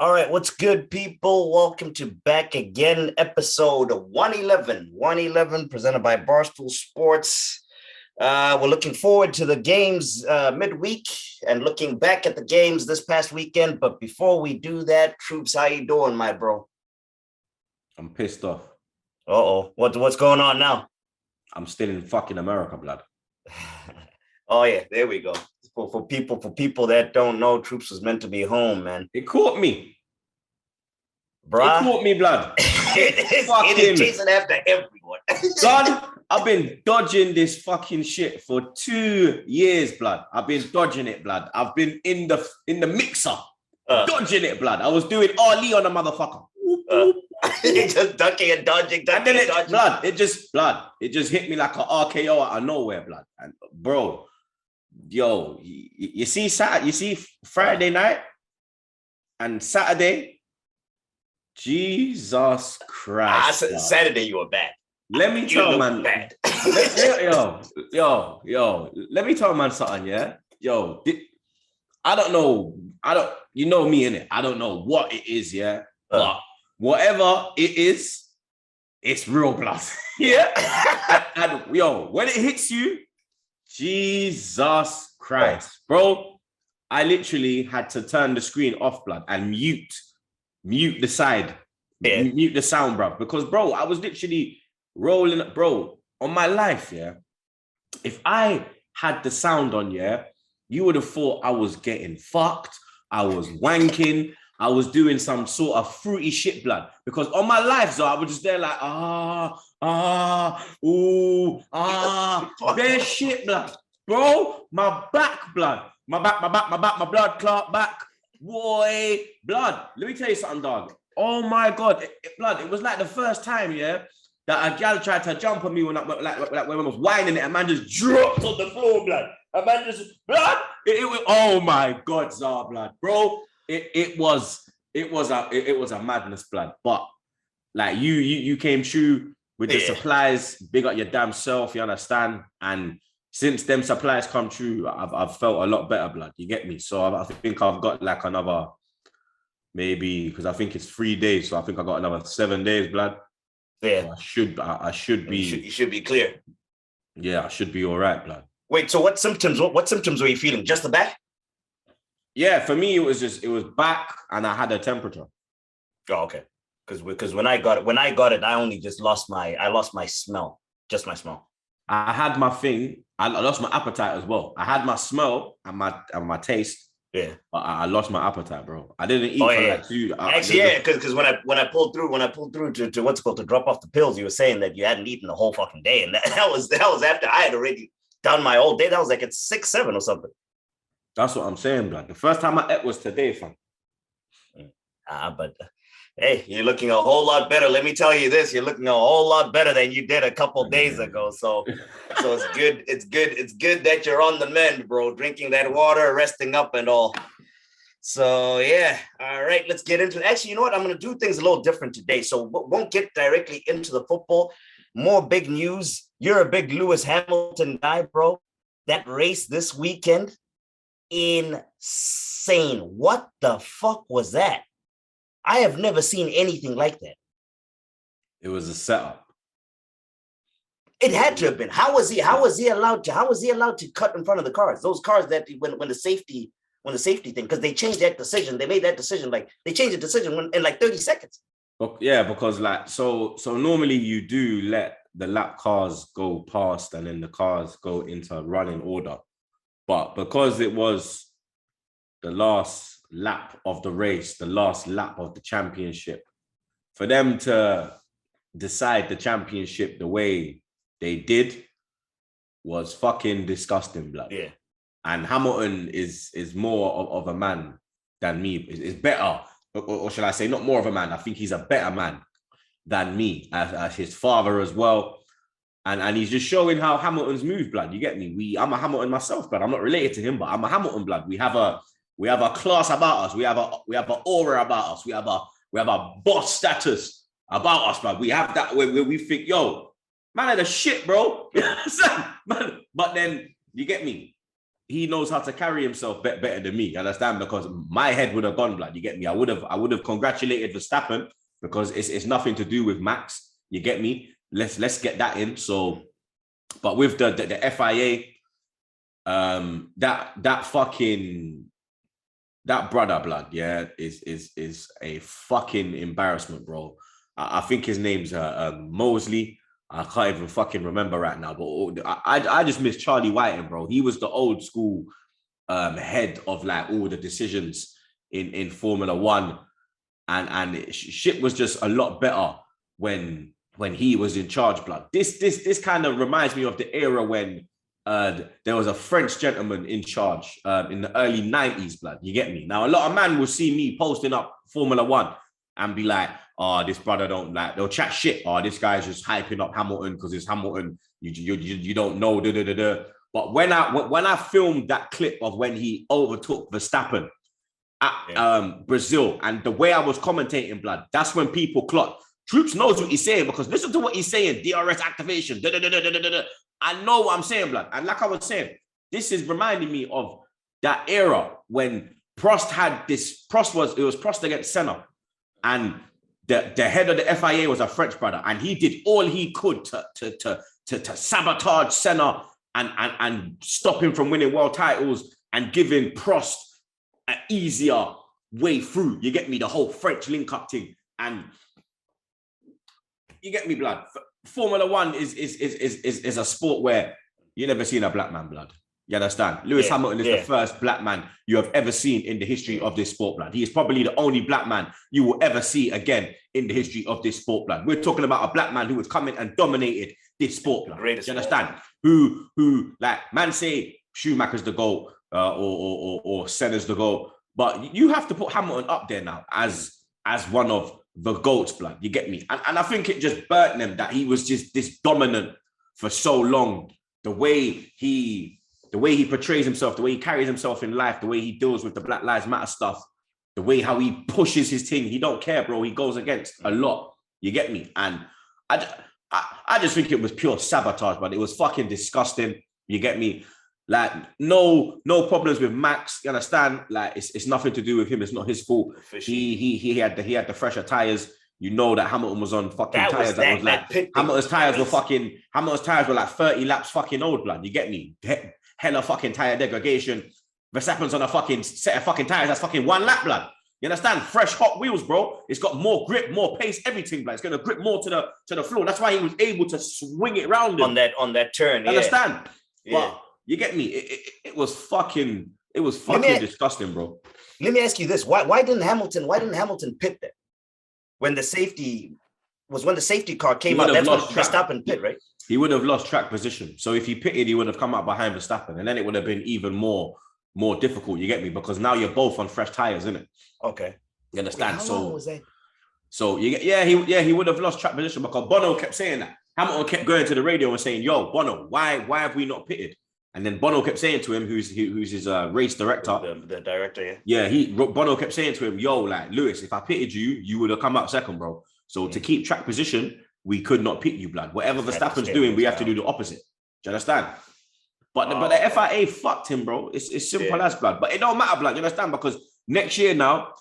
All right, what's good, people? Welcome to Back Again, episode 111. 111, presented by Barstool Sports. We're looking forward to the games midweek and looking back at the games this past weekend. But before we do that, Troopz, how you doing, my bro? I'm pissed off. Uh-oh, what's going on now? I'm still in fucking America, blood. Oh, yeah, there we go. For people that don't know, Troopz was meant to be home, man. It caught me. Bruh. It caught me, blood. It is chasing after everyone. Son, I've been dodging this fucking shit for 2 years, blood. I've been dodging it, blood. I've been in the mixer, dodging it, blood. I was doing Ali on a motherfucker. Just ducking and dodging, dodging. It just hit me like an RKO out of nowhere, blood. And bro, yo, you see Friday night and Saturday. Jesus Christ. Saturday you were bad. Let me tell man. Bad. Yo. Let me tell man something, yeah? Yo, I don't know. You know me, innit? I don't know what it is, yeah? But whatever it is, it's real blood. Yeah? and yo, when it hits you, Jesus Christ. Bro, I literally had to turn the screen off, blood, and mute the side, mute the sound, bro. Because, bro, I was literally rolling, bro, on my life, yeah. If I had the sound on, yeah, you would have thought I was getting fucked, I was wanking, I was doing some sort of fruity shit, blood. Because on my life, so I was just there like, there's shit, blood. Bro, my back, blood. My blood clot back. Boy, blood. Let me tell you something, dog. Oh my God, blood. It was like the first time, yeah, that a gal tried to jump on me when I was whining it, and man just dropped on the floor, blood. And man just blood. Oh my God, Zah, blood, bro. It was a madness, blood. But like you came through with the supplies. Big up your damn self. You understand? And since them supplies come true, I've felt a lot better, blood. You get me? So I think I've got like another, maybe, because I think it's 3 days. So I think I got another 7 days, blood. Yeah. So I should be. You should be clear. Yeah, I should be all right, blood. Wait, so what symptoms were you feeling? Just the back? Yeah, for me, it was back and I had a temperature. Oh, okay. Because when I got it, I only just lost my smell. Just my smell. I had my thing. I lost my appetite as well. I had my smell and my taste. Yeah. But I lost my appetite, bro. I didn't eat for like 2. Actually, because when I pulled through to what's it called, to drop off the pills, you were saying that you hadn't eaten the whole fucking day, and that was after I had already done my whole day. That was like at 6, 7 or something. That's what I'm saying, blood. The first time I ate was today, fam. But hey, you're looking a whole lot better. Let me tell you this: you're looking a whole lot better than you did a couple days ago. So it's good. It's good that you're on the mend, bro. Drinking that water, resting up, and all. So yeah, all right. Let's get into it. Actually, you know what? I'm going to do things a little different today. So won't get directly into the football. More big news. You're a big Lewis Hamilton guy, bro. That race this weekend, insane. What the fuck was that? I have never seen anything like that. It was a setup. It had to have been. How was he allowed to cut in front of the cars? Those cars that when the safety thing, because they changed that decision. They made that decision, like they changed the decision in like 30 seconds. Yeah, because like so normally you do let the lap cars go past and then the cars go into running order. But because it was the last lap of the race, the last lap of the championship, for them to decide the championship the way they did was fucking disgusting, blood. Yeah. And Hamilton is more of a man than me. Is better, or shall I say, not more of a man. I think he's a better man than me, as his father as well. And he's just showing how Hamilton's move, blood. You get me? I'm a Hamilton myself, blood. I'm not related to him, but I'm a Hamilton, blood. We have a class about us. We have an aura about us. We have a boss status about us, blood. We have that where we think, yo, man, are the shit, bro. Man, but then you get me. he knows how to carry himself better than me. You understand? Because my head would have gone, blood. You get me? I would have congratulated Verstappen because it's nothing to do with Max. You get me? Let's get that in. So, but with the FIA, that brother, blood, yeah, is a fucking embarrassment, bro. I think his name's Mosley. I can't even fucking remember right now, but I just miss Charlie Whiting, bro. He was the old school head of like all the decisions in Formula One, and shit was just a lot better when he was in charge, blood. This kind of reminds me of the era when there was a French gentleman in charge in the early 90s, blood. You get me? Now, a lot of men will see me posting up Formula One and be like, oh, this brother don't like, they'll chat shit. Oh, this guy's just hyping up Hamilton because it's Hamilton. You don't know, But when I filmed that clip of when he overtook Verstappen at Brazil, and the way I was commentating, blood, that's when people clock. Troopz knows what he's saying because listen to what he's saying. DRS activation. I know what I'm saying, blood. And like I was saying, this is reminding me of that era when Prost had this. It was Prost against Senna, and the head of the FIA was a French brother, and he did all he could to sabotage Senna and stop him from winning world titles and giving Prost an easier way through. You get me? The whole French link-up thing. And you get me, blood? Formula One is a sport where you never seen a black man, blood. You understand? Lewis Hamilton is the first black man you have ever seen in the history of this sport, blood. He is probably the only black man you will ever see again in the history of this sport, blood. We're talking about a black man who has come in and dominated this sport, blood. You understand? Who like, man say Schumacher's the GOAT or Senna's the GOAT, but you have to put Hamilton up there now as one of the GOATs, blood. You get me? And I think it just burnt them that he was just this dominant for so long. The way he portrays himself, the way he carries himself in life, the way he deals with the Black Lives Matter stuff, the way how he pushes his thing. He don't care, bro. He goes against a lot. You get me? And I just think it was pure sabotage, but it was fucking disgusting. You get me? Like, no problems with Max. You understand? Like, it's nothing to do with him. It's not his fault. He had the fresher tires. You know that Hamilton was on fucking tires. Hamilton's tires were like 30 laps fucking old, blood. You get me? Hella fucking tire degradation. Verstappen's on a fucking set of fucking tires that's fucking 1 lap, blood. You understand? Fresh hot wheels, bro. It's got more grip, more pace, everything, blood. It's gonna grip more to the floor. That's why he was able to swing it around on that turn. You understand? Yeah. But you get me? It was fucking disgusting, bro. Let me ask you this: Why didn't Hamilton pit there when the safety car came out? That's when Verstappen pit, right? He would have lost track position. So if he pitted, he would have come out behind Verstappen, and then it would have been even more difficult. You get me? Because now you're both on fresh tires, isn't it? Okay. You understand? Wait, how long was that? So he would have lost track position because Bono kept saying that. Hamilton kept going to the radio and saying, "Yo, Bono, why have we not pitted?" And then Bono kept saying to him, who's his race director, the director, yeah. Bono kept saying to him, "Yo, like Lewis, if I pitted you would have come out second, bro. So to keep track position, we could not pit you, blood. Whatever Verstappen's doing, we have to do the opposite. Do you understand?" But the FIA fucked him, bro. It's simple as, blood. But it don't matter, blood. You understand? Because next year now,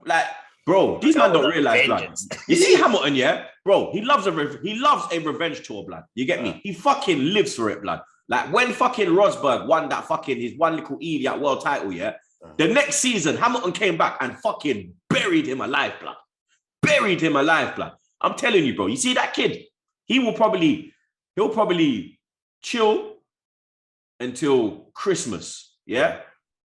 like, bro, these men don't realize, blood. You see Hamilton, yeah, bro. He loves a revenge tour, blood. You get me? He fucking lives for it, blood. Like when fucking Rosberg won that fucking his one little idiot world title, yeah. The next season, Hamilton came back and fucking buried him alive, blood. Buried him alive, blood. I'm telling you, bro. You see that kid? He'll probably chill until Christmas, yeah?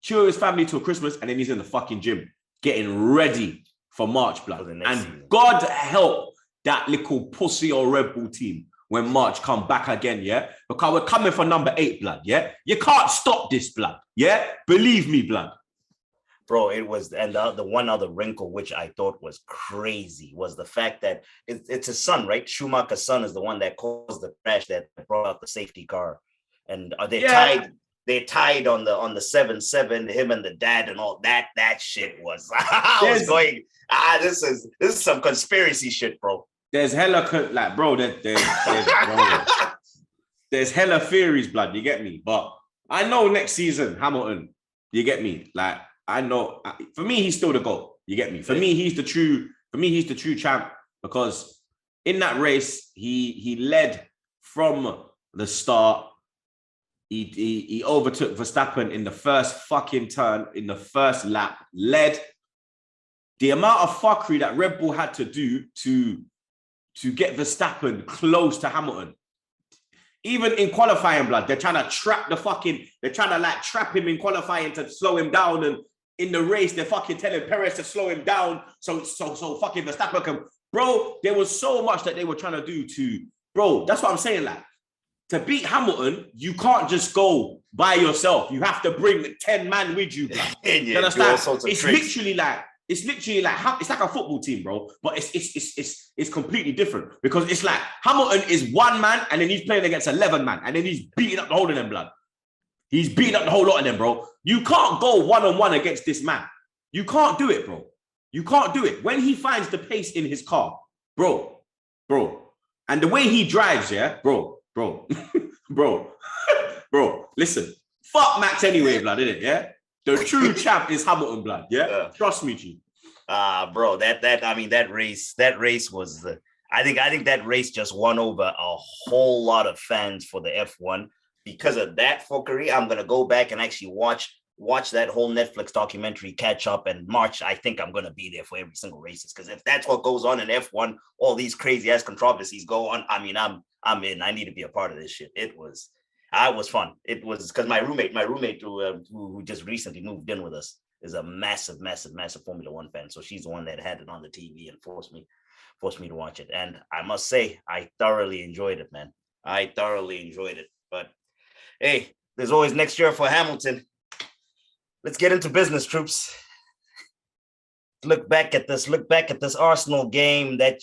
Chill his family till Christmas, and then he's in the fucking gym getting ready for March, blood. And season. God help that little pussy or Red Bull team when March come back again, yeah? Because we're coming for number 8, blood, yeah? You can't stop this, blood, yeah? Believe me, blood. Bro, it was, and the one other wrinkle which I thought was crazy was the fact that it's his son, right? Schumacher's son is the one that caused the crash that brought out the safety car, and they tied on the 7-7. Him and the dad and all that. That shit was. I was going. This is some conspiracy shit, bro. There's hella like, bro. There's hella theories, blood. You get me? But I know next season, Hamilton, you get me? Like, I know, for me, he's still the GOAT. You get me? For me, he's the true champ because in that race, he led from the start. He overtook Verstappen in the first fucking turn, in the first lap, led. The amount of fuckery that Red Bull had to do to get Verstappen close to Hamilton. Even in qualifying, blood, they're trying to trap trap him in qualifying to slow him down. And in the race, they're fucking telling Perez to slow him down. So fucking Verstappen can, bro, there was so much that they were trying to do bro, that's what I'm saying. Like, to beat Hamilton, you can't just go by yourself. You have to bring 10 man with you, blood. You understand? It's literally like it's like a football team, bro. But it's completely different because it's like Hamilton is one man and then he's playing against 11 man and then he's beating up the whole of them, blood. He's beating up the whole lot of them, bro. You can't go one-on-one against this man. You can't do it, bro. You can't do it. When he finds the pace in his car, bro, and the way he drives, yeah, bro, listen, fuck Max anyway, blood, innit, yeah? The true champ is Hamilton, blood. Yeah, trust me, G. Bro, that race was the. I think that race just won over a whole lot of fans for the F1 because of that fuckery. I'm gonna go back and actually watch that whole Netflix documentary, catch up, and March. I think I'm gonna be there for every single races because if that's what goes on in F1, all these crazy ass controversies go on. I mean, I'm in. I need to be a part of this shit. It was fun. It was because my roommate who just recently moved in with us is a massive Formula One fan. So she's the one that had it on the TV and forced me to watch it. And I must say, I thoroughly enjoyed it, man. I thoroughly enjoyed it. But hey, there's always next year for Hamilton. Let's get into business, troops. Look back at this Arsenal game that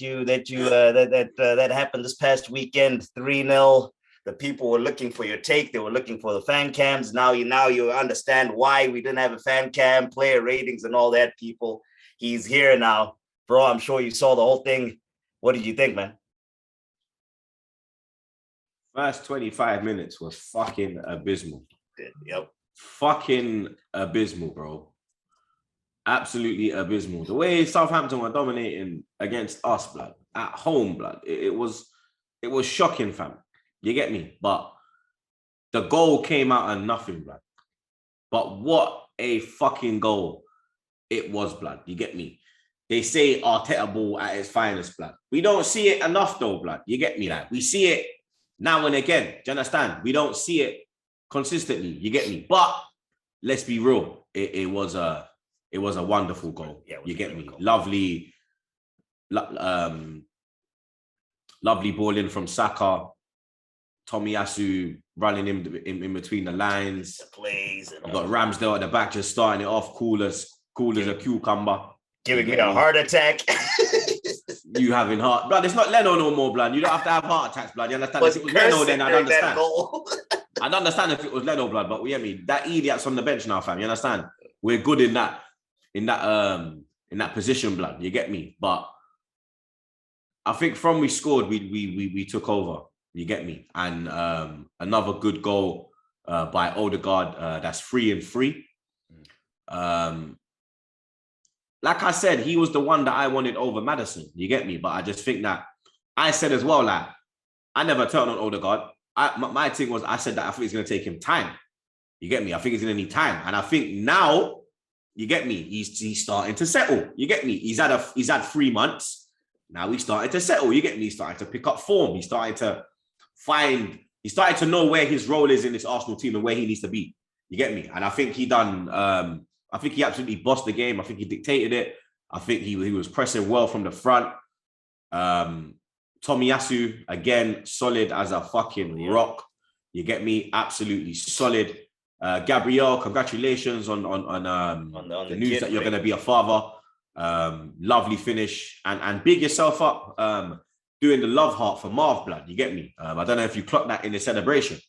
happened this past weekend, 3-0. The people were looking for your take. They were looking for the fan cams. Now you understand why we didn't have a fan cam, player ratings and all that, people. He's here now. Bro, I'm sure you saw the whole thing. What did you think, man? First 25 minutes was fucking abysmal. Yep. Fucking abysmal, bro. Absolutely abysmal. The way Southampton were dominating against us, blood, at home, blood. It was shocking, fam. You get me? But the goal came out of nothing, blood. But what a fucking goal it was, blood. You get me? They say Arteta ball at its finest, blood. We don't see it enough, though, blood. You get me? Like, we see it now and again. Do you understand? We don't see it consistently. You get me? But let's be real. It was a wonderful goal. Yeah, you get me? Goal. Lovely ball in from Saka. Tomiyasu running in between the lines. The plays. I've got Ramsdale at the back just starting it off, cool as a cucumber. Giving me a heart attack. You having heart, blood. It's not Leno no more, blood. You don't have to have heart attacks, blood. You understand? If it was Leno, then I'd understand. I'd understand if it was Leno, blood. But we get me. That idiot's on the bench now, fam. You understand? We're good in that position, blood. You get me? But I think from we scored, we took over. You get me? And another good goal by Odegaard. That's 3-3. Like I said, he was the one that I wanted over Maddison. You get me? But I just think that I said as well, like, I never turned on Odegaard. My thing was, I said that I think it's going to take him time. You get me? I think he's going to need time. And I think now, you get me? He's starting to settle. You get me? He's had 3 months. Now he's starting to settle. You get me? He's starting to pick up form. He's starting to know where his role is in this Arsenal team and where he needs to be. You get me? And I think he absolutely bossed the game. I think he dictated it. I think he was pressing well from the front. Tomiyasu, again, solid as a fucking rock. You get me? Absolutely solid. Gabriel, congratulations on the news that you're going to be a father. Lovely finish. And big yourself up doing the love heart for Marv, blood. You get me? I don't know if you clocked that in the celebration.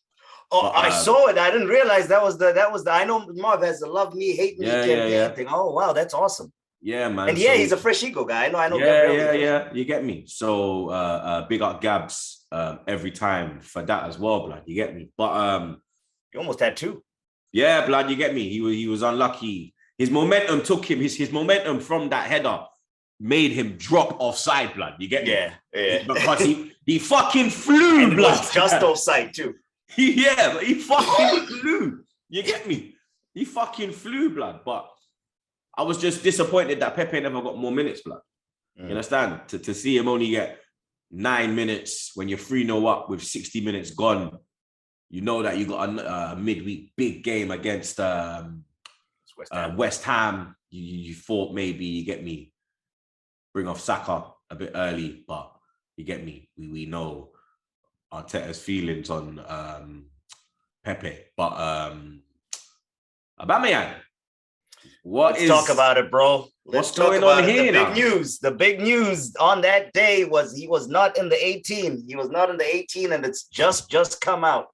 Oh, but, I saw it. I didn't realize that was the. I know Marv has the love me, hate me campaign thing. Oh wow, that's awesome. Yeah, man. And he's a fresh ego guy. I know. Yeah. You get me. So big up Gabs every time for that as well, blood. You get me. But He almost had 2. Yeah, blood, you get me. He was unlucky. His momentum took him. His momentum from that header made him drop offside, blood. You get me? Yeah. Because he fucking flew, and blood. It was just offside too. But he fucking flew. You get me? He fucking flew, blood. But I was just disappointed that Pepe never got more minutes, blood. You understand? To see him only get 9 minutes when you're 3-0 up with 60 minutes gone, you know that you got a midweek big game against West Ham. You thought maybe, you get me, bring off Saka a bit early, but you get me. We know Arteta's feelings on Pepe, but Aubameyang. Let's talk about it, bro. What's going on here? The big news on that day was he was not in the 18. He was not in the 18, and it's just come out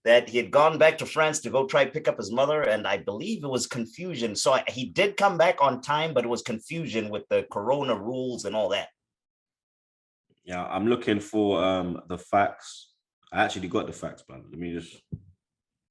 that he had gone back to France to go try pick up his mother, and I believe it was confusion. So he did come back on time, but it was confusion with the corona rules and all that. Yeah, I'm looking for the facts. I actually got the facts, man. Let me just...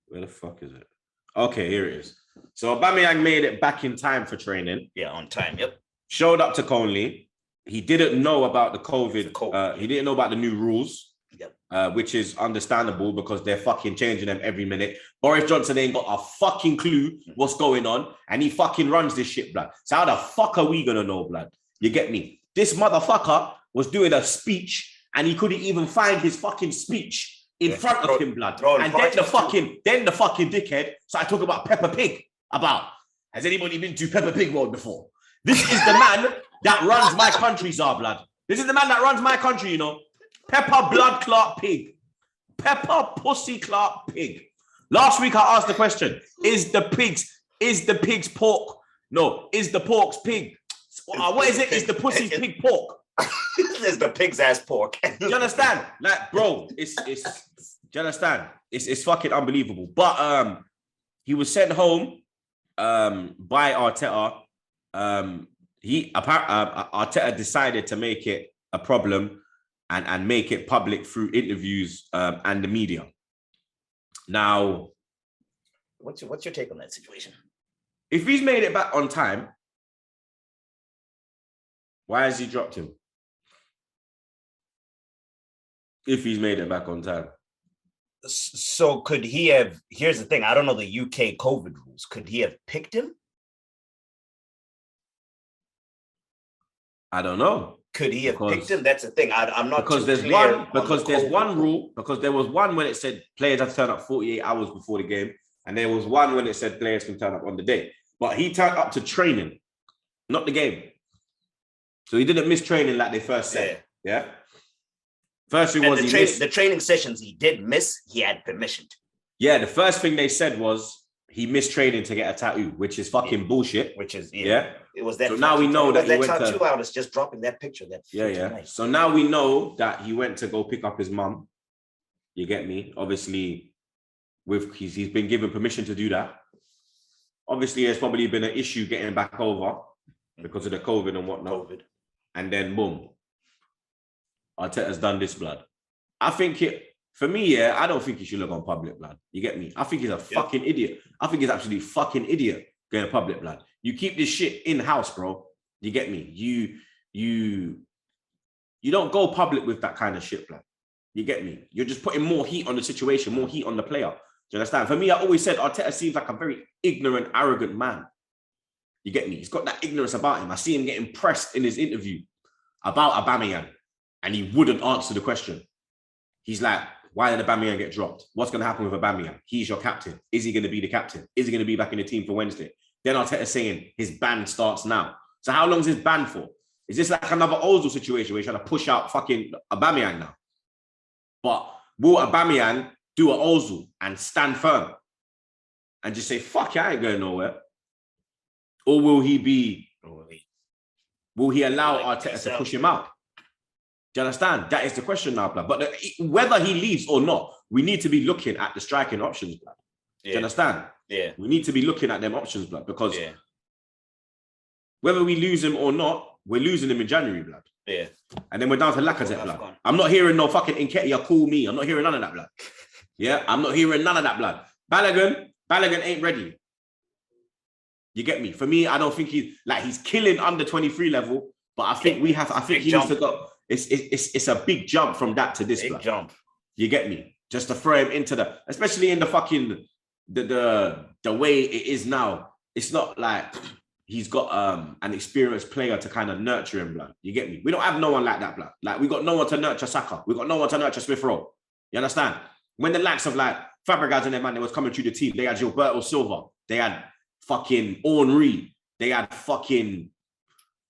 Where the fuck is it? Okay, here it is. So Aubameyang made it back in time for training. Yeah, on time, yep. Showed up to Conley. He didn't know about the COVID. He didn't know about the new rules. Yep. Which is understandable because they're fucking changing them every minute. Boris Johnson ain't got a fucking clue what's going on, and he fucking runs this shit, blood. So how the fuck are we gonna know, blood? You get me? This motherfucker was doing a speech, and he couldn't even find his fucking speech in front of him, blood. And then the fucking dickhead started talking about Peppa Pig. Has anybody been to Peppa Pig World before? This is the man that runs my country, Tsar, blood. This is the man that runs my country, you know. Peppa Blood Clark Pig. Peppa Pussy Clark Pig. Last week I asked the question, is the pig's pork? No, is the pork's pig? What is it? Is the pussy's pig pork? It's the pig's ass pork. Do you understand? Like, bro, do you understand? It's fucking unbelievable. But he was sent home by Arteta. Arteta decided to make it a problem and make it public through interviews and the media. Now, what's your take on that situation? If he's made it back on time, why has he dropped him? If he's made it back on time. So could he have, here's the thing, I don't know the UK COVID rules. Could he have picked him? I don't know. Could he have picked him? That's the thing. I'm not because there's one rule, because there was one when it said players have to turn up 48 hours before the game, and there was one when it said players can turn up on the day. But he turned up to training, not the game. So he didn't miss training like they first said. Yeah. First thing was the training sessions he did miss, he had permission to. Yeah, the first thing they said was he missed training to get a tattoo, which is fucking bullshit. Which is yeah. It was that. So now we know that he went tattoo out is just dropping that picture. Nice. So now we know that he went to go pick up his mum. You get me? Obviously, he's been given permission to do that. Obviously, there's probably been an issue getting back over because of the COVID and whatnot. And then boom, Arteta's done this, blood. I think for me, I don't think he should look on public, blood. You get me? I think he's a fucking idiot. I think he's absolutely fucking idiot going public, blood. You keep this shit in-house, bro. You get me? You don't go public with that kind of shit, blood. You get me? You're just putting more heat on the situation, more heat on the player. Do you understand? For me, I always said Arteta seems like a very ignorant, arrogant man. You get me? He's got that ignorance about him. I see him getting pressed in his interview about Aubameyang, and he wouldn't answer the question. He's like, why did Aubameyang get dropped? What's going to happen with Aubameyang? He's your captain. Is he going to be the captain? Is he going to be back in the team for Wednesday? Then Arteta saying his ban starts now. So how long is his ban for? Is this like another Ozil situation where he's trying to push out fucking Aubameyang now? But will Aubameyang do an Ozil and stand firm and just say, fuck, I ain't going nowhere? Or will he allow Arteta to push him out? Do you understand? That is the question now, blood. But whether he leaves or not, we need to be looking at the striking options, blood. Do you understand? Yeah. We need to be looking at them options, blood, because whether we lose him or not, we're losing him in January, blood. Yeah. And then we're down to Lacazette, blood. I'm not hearing no fucking Nketiah call me. I'm not hearing none of that, blood. Yeah, I'm not hearing none of that, blood. Balogun ain't ready. You get me? For me, I don't think he's killing under 23 level, but I think he needs to go. It's a big jump from that to this. Big jump. You get me? Just to throw him into especially in the fucking the way it is now. It's not like he's got an experienced player to kind of nurture him, blood. You get me? We don't have no one like that, blood. Like, we got no one to nurture Saka. We got no one to nurture Smith Rowe. You understand? When the likes of like Fabregas and them, man, they was coming through the team. They had Gilberto Silva. They had fucking Henry. They had fucking,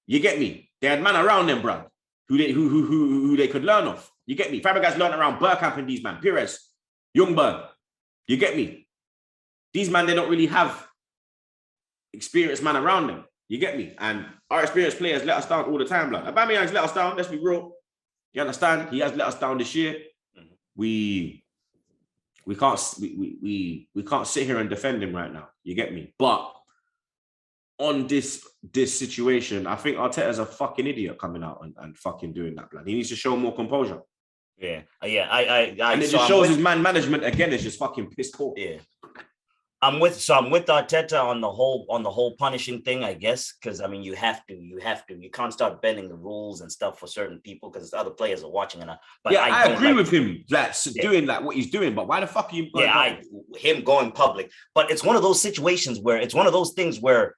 you get me? They had man around them, bruv, who they could learn off. You get me? Fabregas learned around Bergkamp and these man, Pires, Ljungberg. You get me? These man, they don't really have experienced man around them. You get me? And our experienced players let us down all the time, blood. Aubameyang's let us down. Let's be real. You understand? He has let us down this year. We can't sit here and defend him right now. You get me? But on this situation, I think Arteta's a fucking idiot coming out and fucking doing that, blood. He needs to show more composure. Yeah. And it just shows his man management again is just fucking pissed poor. Yeah. I'm with Arteta on the whole punishing thing, I guess, because I mean you have to. You can't start bending the rules and stuff for certain people because other players are watching. But yeah, I agree with him. Doing like what he's doing, but why the fuck are you? Him going public. But it's one of those situations where it's one of those things where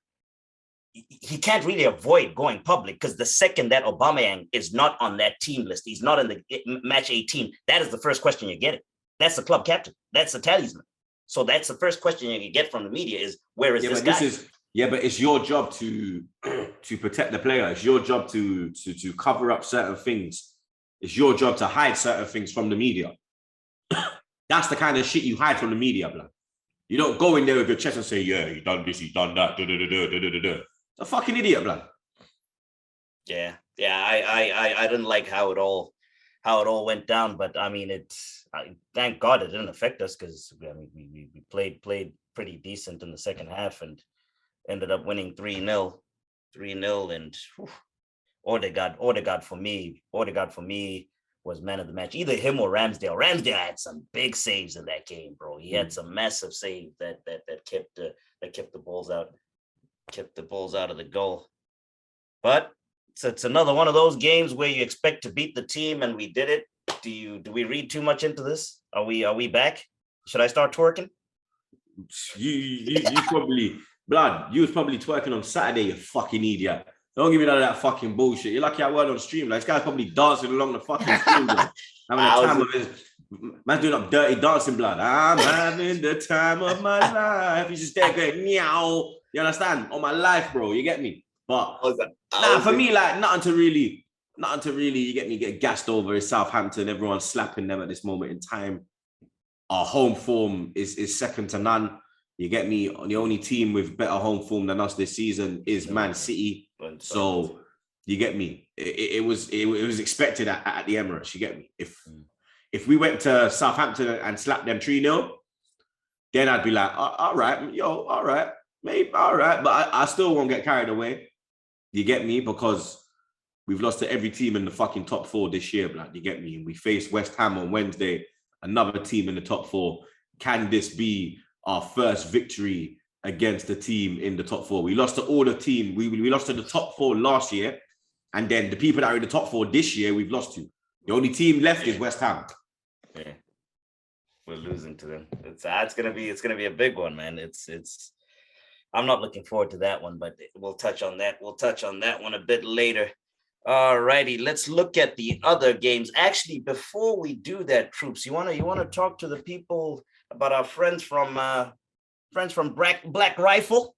he can't really avoid going public because the second that Aubameyang is not on that team list, he's not in the match 18. That is the first question you're getting. That's the club captain. That's the talisman. So that's the first question you can get from the media is, where is this guy? But it's your job to protect the player. It's your job to cover up certain things. It's your job to hide certain things from the media. That's the kind of shit you hide from the media, blood. You don't go in there with your chest and say, yeah, he done this, he done that, a fucking idiot, blood. Yeah. I didn't like how it all went down, but I mean, thank God it didn't affect us because I mean, we played pretty decent in the second half and ended up winning 3-0, and Odegaard for me was man of the match. Either him or Ramsdale. Ramsdale had some big saves in that game, bro. He had some massive saves that kept the balls out of the goal. But it's another one of those games where you expect to beat the team, and we did it. Do we read too much into this? Are we back? Should I start twerking? You probably, blood, you was probably twerking on Saturday, you fucking idiot. Don't give me none of that fucking bullshit. You're lucky I weren't on stream. Like, this guy's probably dancing along the fucking stream, blood. Having the time of his man's doing up dirty dancing, blood. I'm having the time of my life. He's just there going meow. You understand? On my life, bro. You get me? But for me, like nothing to really, you get me, get gassed over is Southampton. Everyone's slapping them at this moment in time. Our home form is second to none. You get me? The only team with better home form than us this season is Man City. So you get me? It was expected at the Emirates. You get me? If we went to Southampton and slapped them 3-0, then I'd be like, all right, all right, maybe, all right. But I still won't get carried away. You get me? Because we've lost to every team in the fucking top four this year, blood. You get me? And we face West Ham on Wednesday, another team in the top four. Can this be our first victory against the team in the top four? We lost to all the team. We lost to the top four last year. And then the people that are in the top four this year, we've lost to. The only team left is West Ham. Yeah. We're losing to them. It's gonna be a big one, man. I'm not looking forward to that one, but we'll touch on that. We'll touch on that one a bit later. All righty, let's look at the other games. Actually, before we do that, Troopz, you wanna talk to the people about our friends from Black Rifle?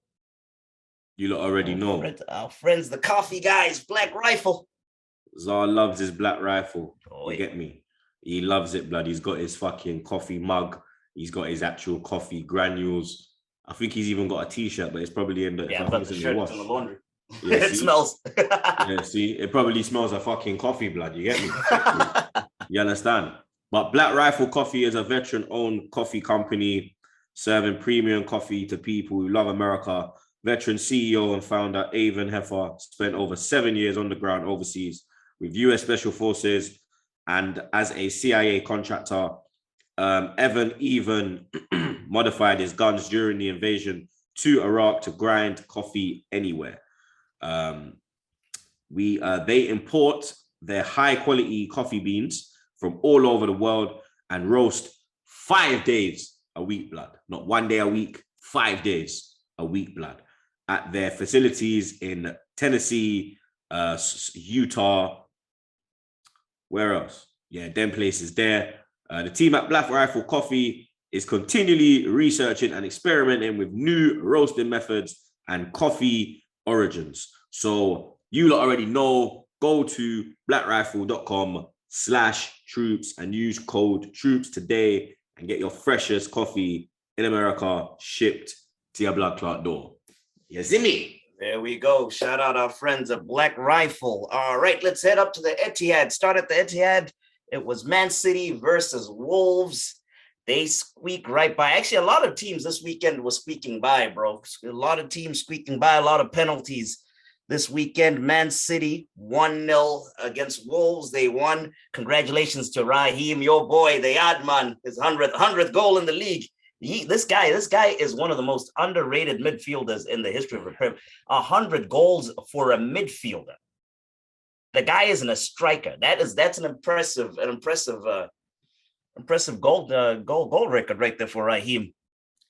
You lot already know. Our friends, the coffee guys, Black Rifle. Zar loves his Black Rifle. Oh, you get me? He loves it, blood. He's got his fucking coffee mug. He's got his actual coffee granules. I think he's even got a t-shirt, but it's probably in the, the shirt in the laundry. Yeah, it smells. Yeah, see, it probably smells of fucking coffee, blood. You get me? You understand? But Black Rifle Coffee is a veteran-owned coffee company serving premium coffee to people who love America. Veteran CEO and founder Avon Heffer spent over 7 years on the ground overseas with US Special Forces and as a CIA contractor. Evan even modified his guns during the invasion to Iraq to grind coffee anywhere. They import their high quality coffee beans from all over the world and roast 5 days a week, blood. Not 1 day a week, 5 days a week, blood. At their facilities in Tennessee, Utah, where else? Yeah, them places there. The team at Black Rifle Coffee is continually researching and experimenting with new roasting methods and coffee origins. So you lot already know, go to blackrifle.com/Troopz and use code Troopz today and get your freshest coffee in America shipped to your blood clot door. You see me? There we go. Shout out our friends at Black Rifle. All right, let's head up to the Etihad. Start at the Etihad. It was Man City versus Wolves. They squeak right by. Actually, a lot of teams this weekend was squeaking by, bro. A lot of teams squeaking by, a lot of penalties this weekend. Man City 1-0 against Wolves. They won. Congratulations to Raheem, your boy, the Adman, his 100th goal in the league. This guy is one of the most underrated midfielders in the history of the Premier. 100 goals for a midfielder. The guy isn't a striker. That's an impressive goal record right there for Raheem.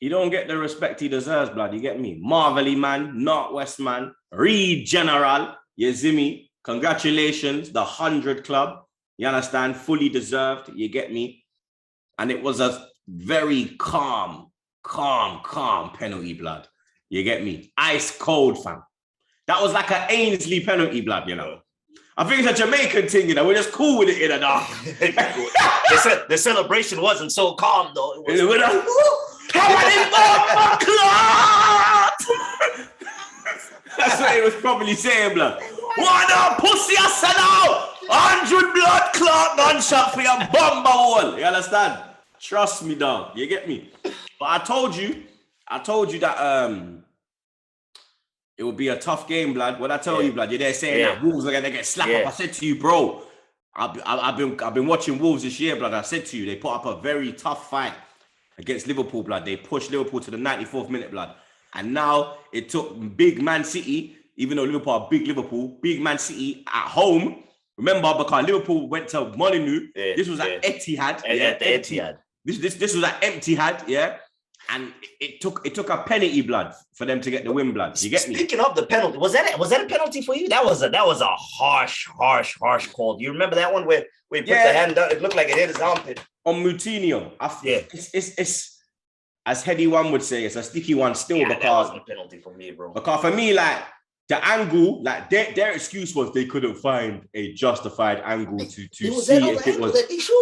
You don't get the respect he deserves, blood. You get me? Marvelly man, Northwest man, General. You see me? Congratulations, the 100 club. You understand? Fully deserved. You get me? And it was a very calm penalty, blood. You get me? Ice cold, fam. That was like an Ainsley penalty, blood, you know. I think it's a Jamaican thing, you know. We're just cool with it in and out. The celebration wasn't so calm, though. It was That's what it was probably saying, blood. What a pussy I said now! 100 blood clot gunshot for your bumper hole. You understand? Trust me, dog. You get me? But I told you that it would be a tough game, blood. What I tell you, blood, you're there saying that Wolves are gonna get slapped up. I said to you, bro, I've been watching Wolves this year, blood. I said to you, they put up a very tough fight against Liverpool, blood. They pushed Liverpool to the 94th minute, blood. And now it took big Man City, even though Liverpool are big Man City at home. Remember, because Liverpool went to Molineux. This was at Etihad. At the Etihad. This was at Etihad, yeah. And it took a penalty, blood, for them to get the win, blood. You get me? Speaking of the penalty, was that a penalty for you? That was a harsh call. Do you remember that one where he put the hand up? It looked like it hit his armpit. On Moutinho. It's as Heady one would say, it's a sticky one still, because that wasn't a penalty for me, bro. Because for me, like, the angle, like their excuse was they couldn't find a justified angle to see if it was.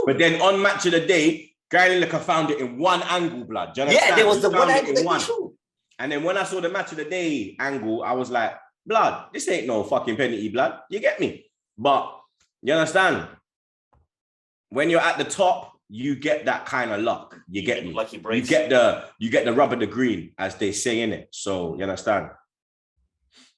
But then on Match of the Day, Gary Lineker found it in one angle, blood. Yeah, there was the one angle that he showed. And then when I saw the Match of the Day angle, I was like, blood, this ain't no fucking penalty, blood. You get me? But you understand? When you're at the top, you get that kind of luck. You get me? Lucky breaks. You get the rub of the green, as they say in it. So you understand?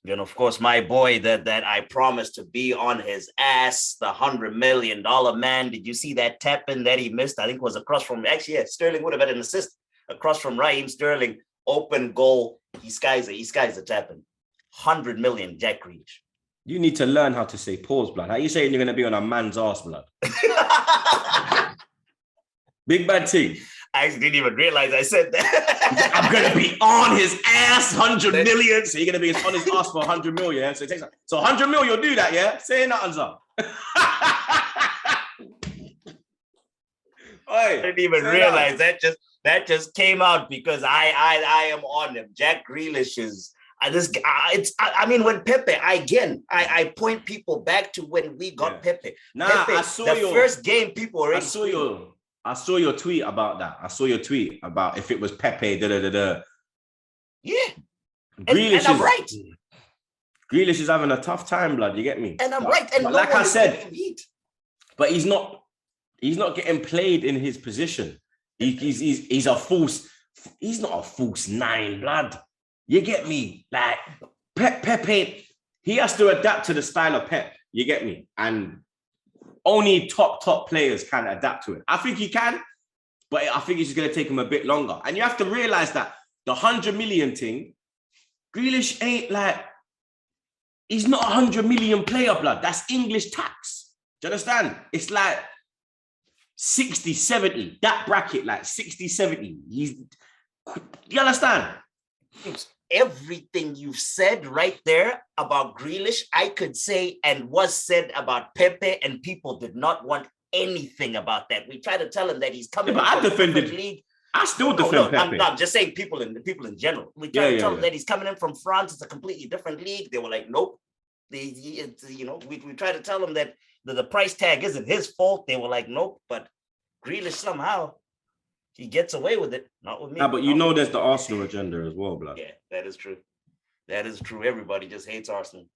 And of course, my boy that I promised to be on his ass, the $100 million man. Did you see that tap-in that he missed? I think it was across from, Sterling would have had an assist across from Raheem Sterling. Open goal. He skies the tap-in. 100 million, Jack Grealish. You need to learn how to say pause, blood. How you saying you're going to be on a man's ass, blood? Big bad thing. I didn't even realize I said that. I'm going to be on his ass, 100 million. So you're going to be on his ass for 100 million. Yeah? So it takes 100 million, you'll do that, yeah? Say nothing's up. I didn't even realize that just came out because I am on him. Jack Grealish is when Pepe, I point people back to when we got Pepe. Pepe, I saw the first game people already I saw your tweet about that. I saw your tweet about if it was Pepe, Yeah. Grealish and I'm right. Grealish is having a tough time, blood. You get me? And I'm right. And like I said, but he's not getting played in his position. He's a false. He's not a false nine, blood. You get me? Like Pepe, he has to adapt to the style of Pep. You get me? And only top players can adapt to it. I think he can. but I think it's going to take him a bit longer. And you have to realize that the 100 million thing, Grealish ain't like, he's not a 100 million player, blood. That's English tax. Do you understand? It's like 60, 70, that bracket, like 60, 70. You understand? Everything you've said right there about Grealish, I could say and was said about Pepe, and people did not want anything about that. We try to tell him that he's coming from a different league. I still defend Pepe. I'm just saying people in general. We try to tell him that he's coming in from France. It's a completely different league. They were like, nope. We try to tell him that the price tag isn't his fault. They were like, nope. But Grealish somehow he gets away with it. Not with me. But you know there's the Arsenal agenda as well, blood. Yeah, that is true. That is true. Everybody just hates Arsenal.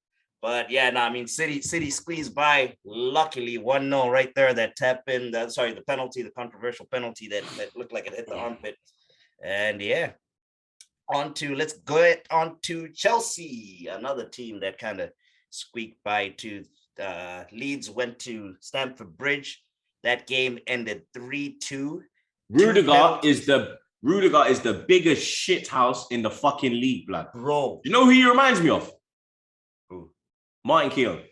But yeah, no, I mean, City squeezed by, luckily 1-0 right there, that tap in, the penalty, the controversial penalty that looked like it hit the armpit. And yeah, let's go on to Chelsea, another team that kind of squeaked by too. Leeds went to Stamford Bridge. That game ended 3-2. Rudiger is the biggest shit house in the fucking league, blood. Bro. You know who he reminds me of? Who? Martin Keown.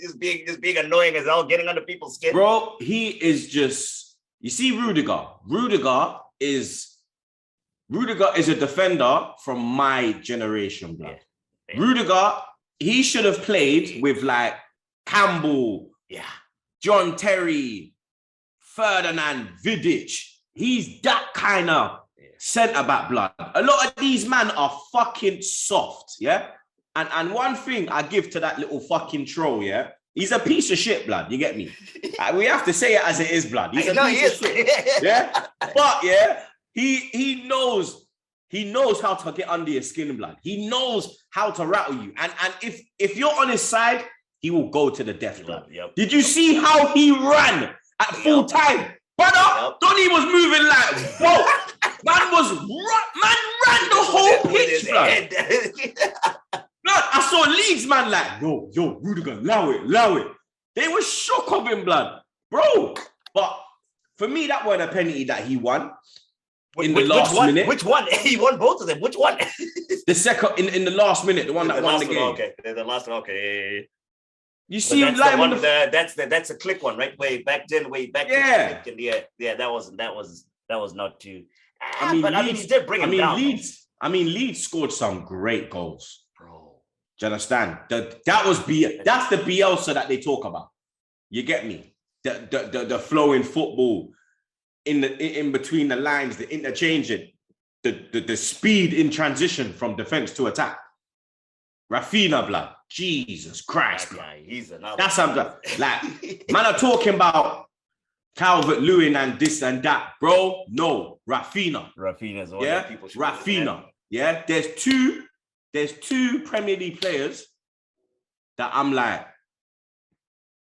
just being annoying as hell, getting under people's skin. Bro, he is just, you see Rudiger. Rudiger is a defender from my generation, blood. Yeah. Rudiger, he should have played with like Campbell, John Terry, Ferdinand, Vidic. He's that kind of centre-back, blood. A lot of these men are fucking soft, yeah? And one thing I give to that little fucking troll, yeah? He's a piece of shit, blood. You get me? We have to say it as it is, blood. He's a piece of shit, yeah? But, yeah, he knows how to get under your skin, blood. He knows how to rattle you. And if you're on his side, he will go to the death, blood. Yep. Did you see how he ran at full time? Brother, Donny was moving like, whoa. Man ran the whole pitch, blood. Blood, I saw Leeds, man, like, yo, Rudiger, allow it. They were shook of him, blood. Bro, but for me, that wasn't a penalty that he won. In the last minute. Which one? He won both of them. Which one? The second, in the last minute, the one that won the game. Okay, the last one, okay. You see him like that's a click one, right? Way back then. Yeah, that was not too. He did bring him down. Leeds scored some great goals, bro. Do you understand? That's the Bielsa that they talk about. You get me? The flowing football in between the lines, the interchanging, the speed in transition from defense to attack. Rafinha, blood. Jesus Christ, blood. He's another. That's something. Like, man are talking about Calvert-Lewin and this and that, bro. No, Rafinha. Rafinha's one that people should Rafinha. Yeah, there's two Premier League players that I'm like,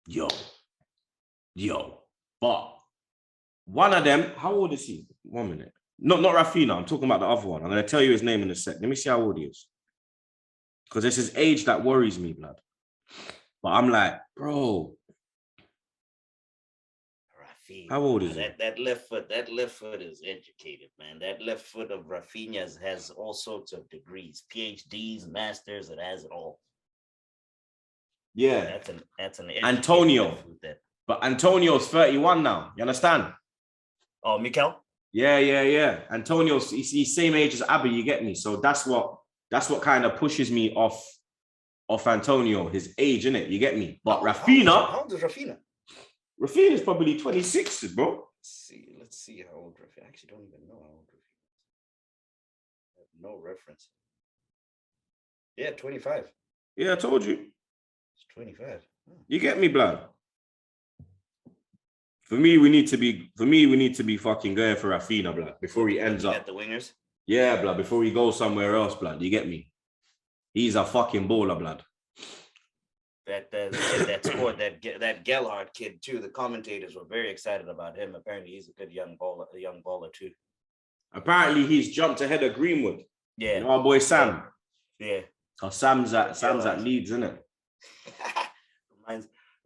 yo. But one of them, how old is he? 1 minute. Not Rafinha. I'm talking about the other one. I'm gonna tell you his name in a sec. Let me see how old he is. Because it's his age that worries me, blood. But I'm like, bro. Rafinha. How old is he? That left foot is educated, man. That left foot of Rafinha's has all sorts of degrees, PhDs, masters. It has it all. Yeah, that's an Antonio. But Antonio's 31 now. You understand? Oh, Mikel? Yeah. Antonio's he's same age as Abby. You get me? So that's what kind of pushes me off Antonio, his age, innit? You get me? But Rafinha. How old is Rafinha? Rafinha is probably 26, bro. Let's see how old Rafinha. I actually don't even know how old Rafinha is. I have no reference. Yeah, 25. Yeah, I told you. It's 25. Oh. You get me, blood? For me, we need to be fucking going for Rafinha, blood, before he ends up at the wingers. Yeah, blood, before he goes somewhere else, blood. You get me? He's a fucking baller, blood. That scored, that Gellhardt kid too. The commentators were very excited about him. Apparently, he's a good young baller too. Apparently, he's jumped ahead of Greenwood. Yeah, you know our boy Sam. Yeah, Sam's at Leeds, isn't it?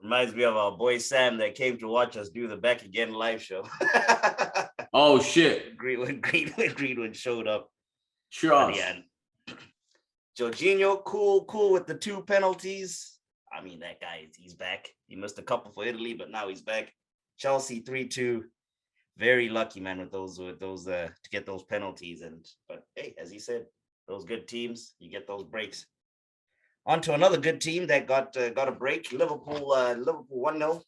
Reminds me of our boy Sam that came to watch us do the Back Again live show. Oh shit! Greenwood showed up. Sure. Yeah. Jorginho, cool with the 2 penalties. I mean, that guy, he's back. He missed a couple for Italy, but now he's back. Chelsea 3-2. Very lucky, man, with those to get those penalties. But hey, as he said, those good teams, you get those breaks. On to another good team that got a break. Liverpool 1-0.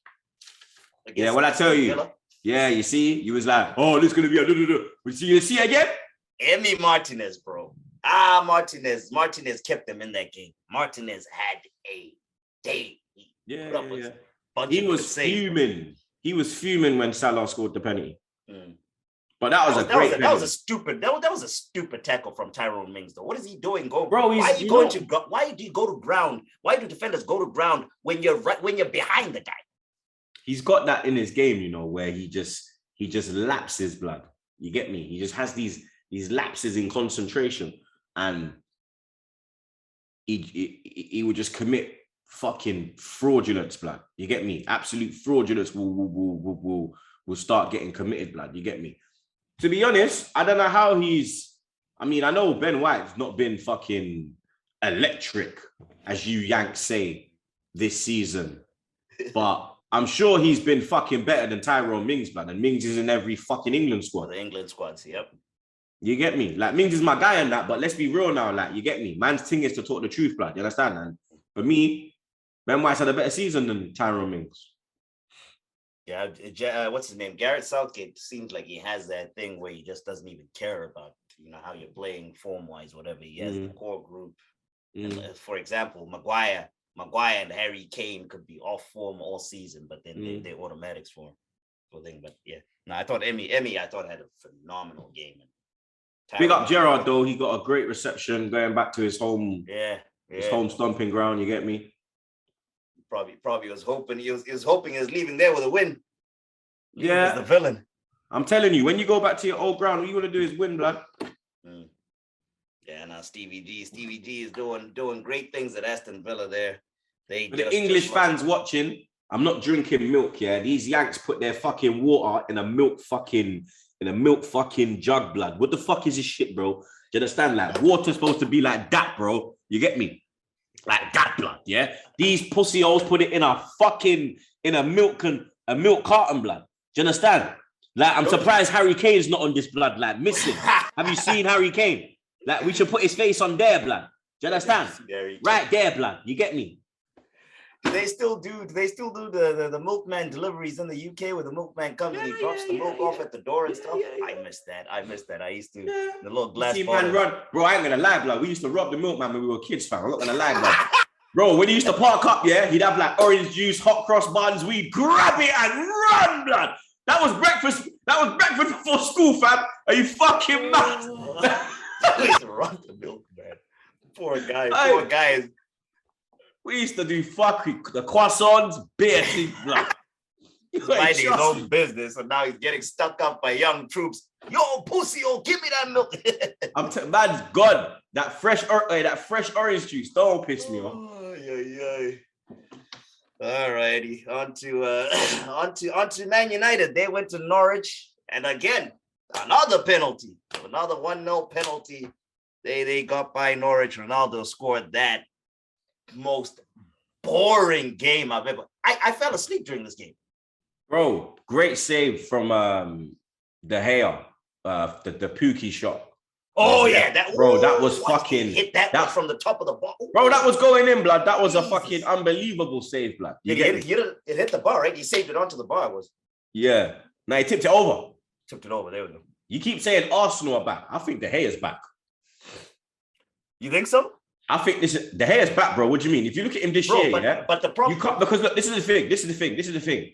Yeah, what I tell you. Villa. Yeah, you see, you was like, oh, this is gonna be a You see again? Emi Martinez, bro. Martinez kept them in that game. Martinez had a day. He was fuming. He was fuming when Salah scored the penalty. But that was a stupid tackle from Tyrone Mings, though. What is he doing? Why do you go to ground? Why do defenders go to ground when you're behind the guy? He's got that in his game, where he just lapses, blood. You get me? He just has these lapses in concentration, and he would just commit fucking fraudulence, blood. You get me? Absolute fraudulence will start getting committed, blood. You get me? To be honest, I don't know how I know Ben White's not been fucking electric, as you Yanks say, this season. But I'm sure he's been fucking better than Tyrone Mings, blood. And Mings is in every fucking England squad. The England squads, yep. You get me? Like, Mings is my guy on that, but let's be real now. Like, you get me? Man's thing is to talk the truth, blood. You understand? And for me, Ben White's had a better season than Tyrone Mings. Yeah, what's his name? Gareth Southgate seems like he has that thing where he just doesn't even care about, how you're playing form-wise, whatever. He has the core group. For example, Maguire and Harry Kane could be off form all season, but then they're automatics for him. But yeah, no, I thought Emi had a phenomenal game. Big up Gerrard though. He got a great reception going back to his home. His home stomping ground. You get me? Probably was hoping he was hoping he was leaving there with a win. Yeah, the villain. I'm telling you, when you go back to your old ground, what you want to do is win, blood. Yeah, now Stevie G is doing great things at Aston Villa there. The English fans watching, I'm not drinking milk. Yeah, these Yanks put their fucking water in a milk fucking jug, blood. What the fuck is this shit, bro? Do you understand? Like, water's supposed to be like that, bro. You get me? Like that, blood. Yeah. These pussy holes put it in a milk carton, blood. Do you understand? Like, I'm surprised Harry Kane's not on this, blood. Like, missing. Have you seen Harry Kane? Like, we should put his face on there, blood. Do you understand? Right there, blood. You get me? Do they still do the milkman deliveries in the UK where the milkman comes and he drops the milk off at the door and stuff? I missed that. I used to the little glass bottle. Man run. Bro, I ain't gonna lie, blood. We used to rob the milkman when we were kids, fam. I'm not gonna lie, blood. Bro, when he used to park up, yeah, he'd have like orange juice, hot cross buns. We'd grab it and run, blood. That was breakfast before school, fam. Are you fucking mad? I used to run the milkman. Poor guys. We used to do the croissants, beer, blood. He's minding his own business, and now he's getting stuck up by young Troopz. Yo, pussy, give me that milk. Man's gone. That fresh orange juice. Don't piss me off. All righty, on to Man United. They went to Norwich, and again, another penalty, another 1-0 penalty. They got by Norwich. Ronaldo scored that. Most boring game I've ever. I fell asleep during this game. Bro, great save from De Gea, the Pookie shot. Oh yeah, that was fucking hit that from the top of the bar. Bro, that was going in, blood. That was a fucking unbelievable save, blood. It hit the bar, right? He saved it onto the bar. Yeah. Now he tipped it over. There we go. You keep saying Arsenal are back. I think De Gea's back. You think so? I think De Gea's back, bro. What do you mean? If you look at him this year, yeah. But the problem, you can't, because look, this is the thing.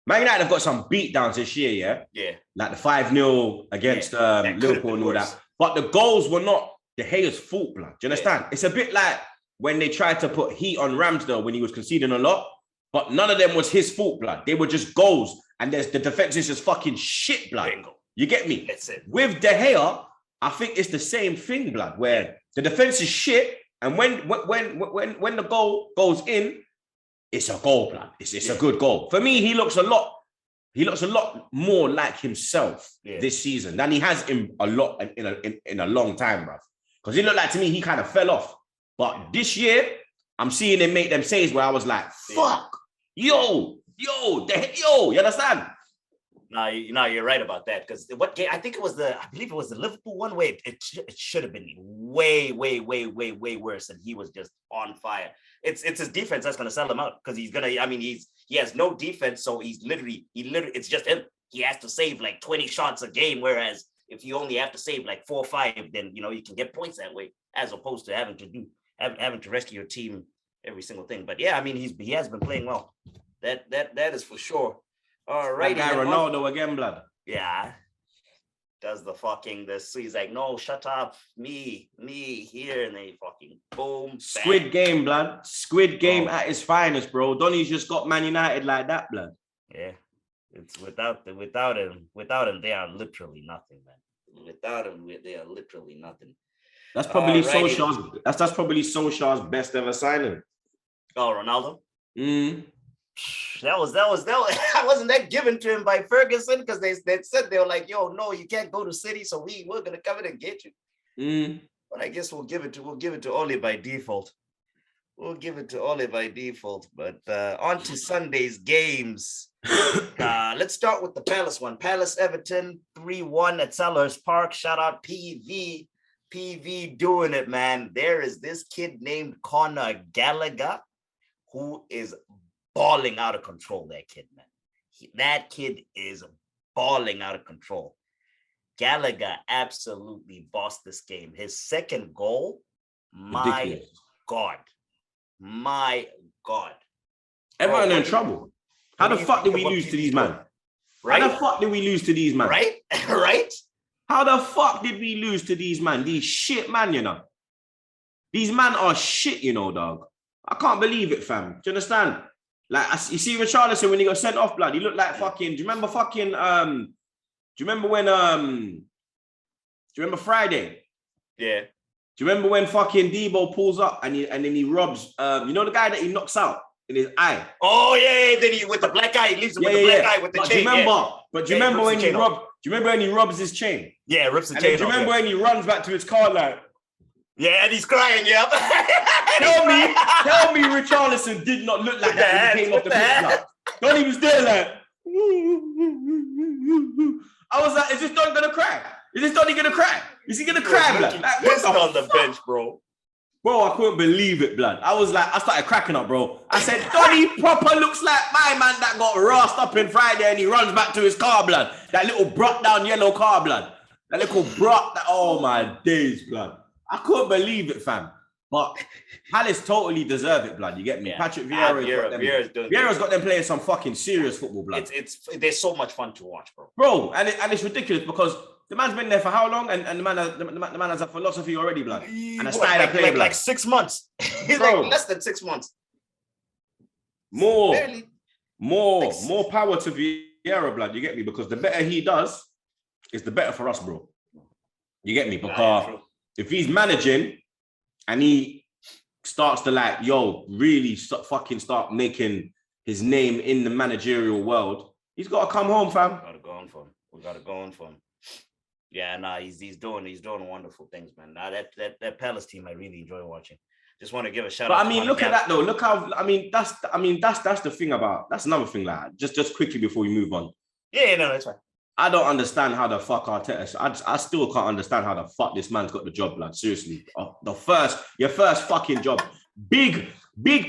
Man United have got some beatdowns this year, yeah. Yeah. Like the 5-0 against Liverpool and all that. But the goals were not De Gea's fault, blood. Do you understand? It's a bit like when they tried to put heat on Ramsdale when he was conceding a lot, but none of them was his fault, blood. They were just goals, and the defense is just fucking shit, blood. Bingo. You get me? That's it. With De Gea, I think it's the same thing, blood, where the defense is shit. And when the goal goes in, it's a goal, blood. It's a good goal. For me, he looks a lot more like himself this season than he has in a long time, bruv. Because he looked like, to me, he kind of fell off. But this year, I'm seeing him make them saves where I was like, fuck, yo, you understand? No, you're right about that. Because what game? I believe it was the Liverpool one. Way it should have been way worse, and he was just on fire. It's his defense that's going to sell him out because he's gonna. I mean, he has no defense, so he literally, it's just him. He has to save like 20 shots a game, whereas if you only have to save like 4 or 5, then you can get points that way, as opposed to having to rescue your team every single thing. But yeah, I mean, he has been playing well. That is for sure. All right, that guy Ronaldo again, blood. Yeah, does this? He's like, no, shut up, me here, and then he fucking boom. Squid bang. Game, blood. Squid Game at its finest, bro. Donny's just got Man United like that, blood. Yeah, it's without him, they are literally nothing, man. Without him, they are literally nothing. That's probably Solskjaer's. That's probably Solskjaer's best ever signing. Oh, Ronaldo. That wasn't that given to him by Ferguson, because they said, they were like, yo, no, you can't go to City, so we're gonna come in and get you. But I guess we'll give it to Ole by default. But on to Sunday's games. Let's start with the Palace one. Palace Everton 3-1 at Selhurst Park. Shout out PV doing it, man. There is this kid named Conor Gallagher who is balling out of control. That kid, man. That kid is balling out of control. Gallagher absolutely bossed this game. His second goal, my God. Everyone in trouble. How the fuck did we lose to these men? Right? How the fuck did we lose to these men? Right? Right? How the fuck did we lose to these man? These shit man, These man are shit, dog. I can't believe it, fam. Do you understand? Like, you see Richarlison when he got sent off, blood, he looked like fucking, do you remember Friday? Yeah. Do you remember when fucking Debo pulls up and then he robs, the guy that he knocks out in his eye? Oh, yeah, then he, with the black eye, he leaves him with the black eye with the chain. Do you remember when he robs his chain? Yeah, rips the chain off. Do you remember when he runs back to his car like? Yeah, and he's crying, yep. Tell me Richarlison did not look like that when he came off the pitch. Don, he was there like, I was like, is this Don gonna cry? Is this Donny gonna cry? Is he gonna cry, blood? Like, pissed on the bench, bro. Bro, I couldn't believe it, blood. I started cracking up, bro. I said, Donny proper looks like my man that got rasped up in Friday and he runs back to his car, blood. That little brought down yellow car, blood. Oh my days, blood. I couldn't believe it, fam. But Palace totally deserve it, blood. You get me? Yeah. Patrick Vieira's got them playing some fucking serious football, blood. They're so much fun to watch, bro. Bro, and it's ridiculous because the man's been there for how long? And the man has a philosophy already, blood. And a style of play, like 6 months. He's like less than 6 months. More power to Vieira, blood. You get me? Because the better he does, is the better for us, bro. You get me? Because if he's managing and he starts to really start making his name in the managerial world, he's got to come home, fam. We got to go on for him. Yeah, nah, he's doing wonderful things, man. Nah, that Palace team I really enjoy watching. Just want to give a shout out. But I mean, look at that though. Look how that's the thing about. That's another thing, like just quickly before we move on. Yeah, no, that's fine. I don't understand how the fuck Arteta. I still can't understand how the fuck this man's got the job, lad. Seriously, your first fucking job. Big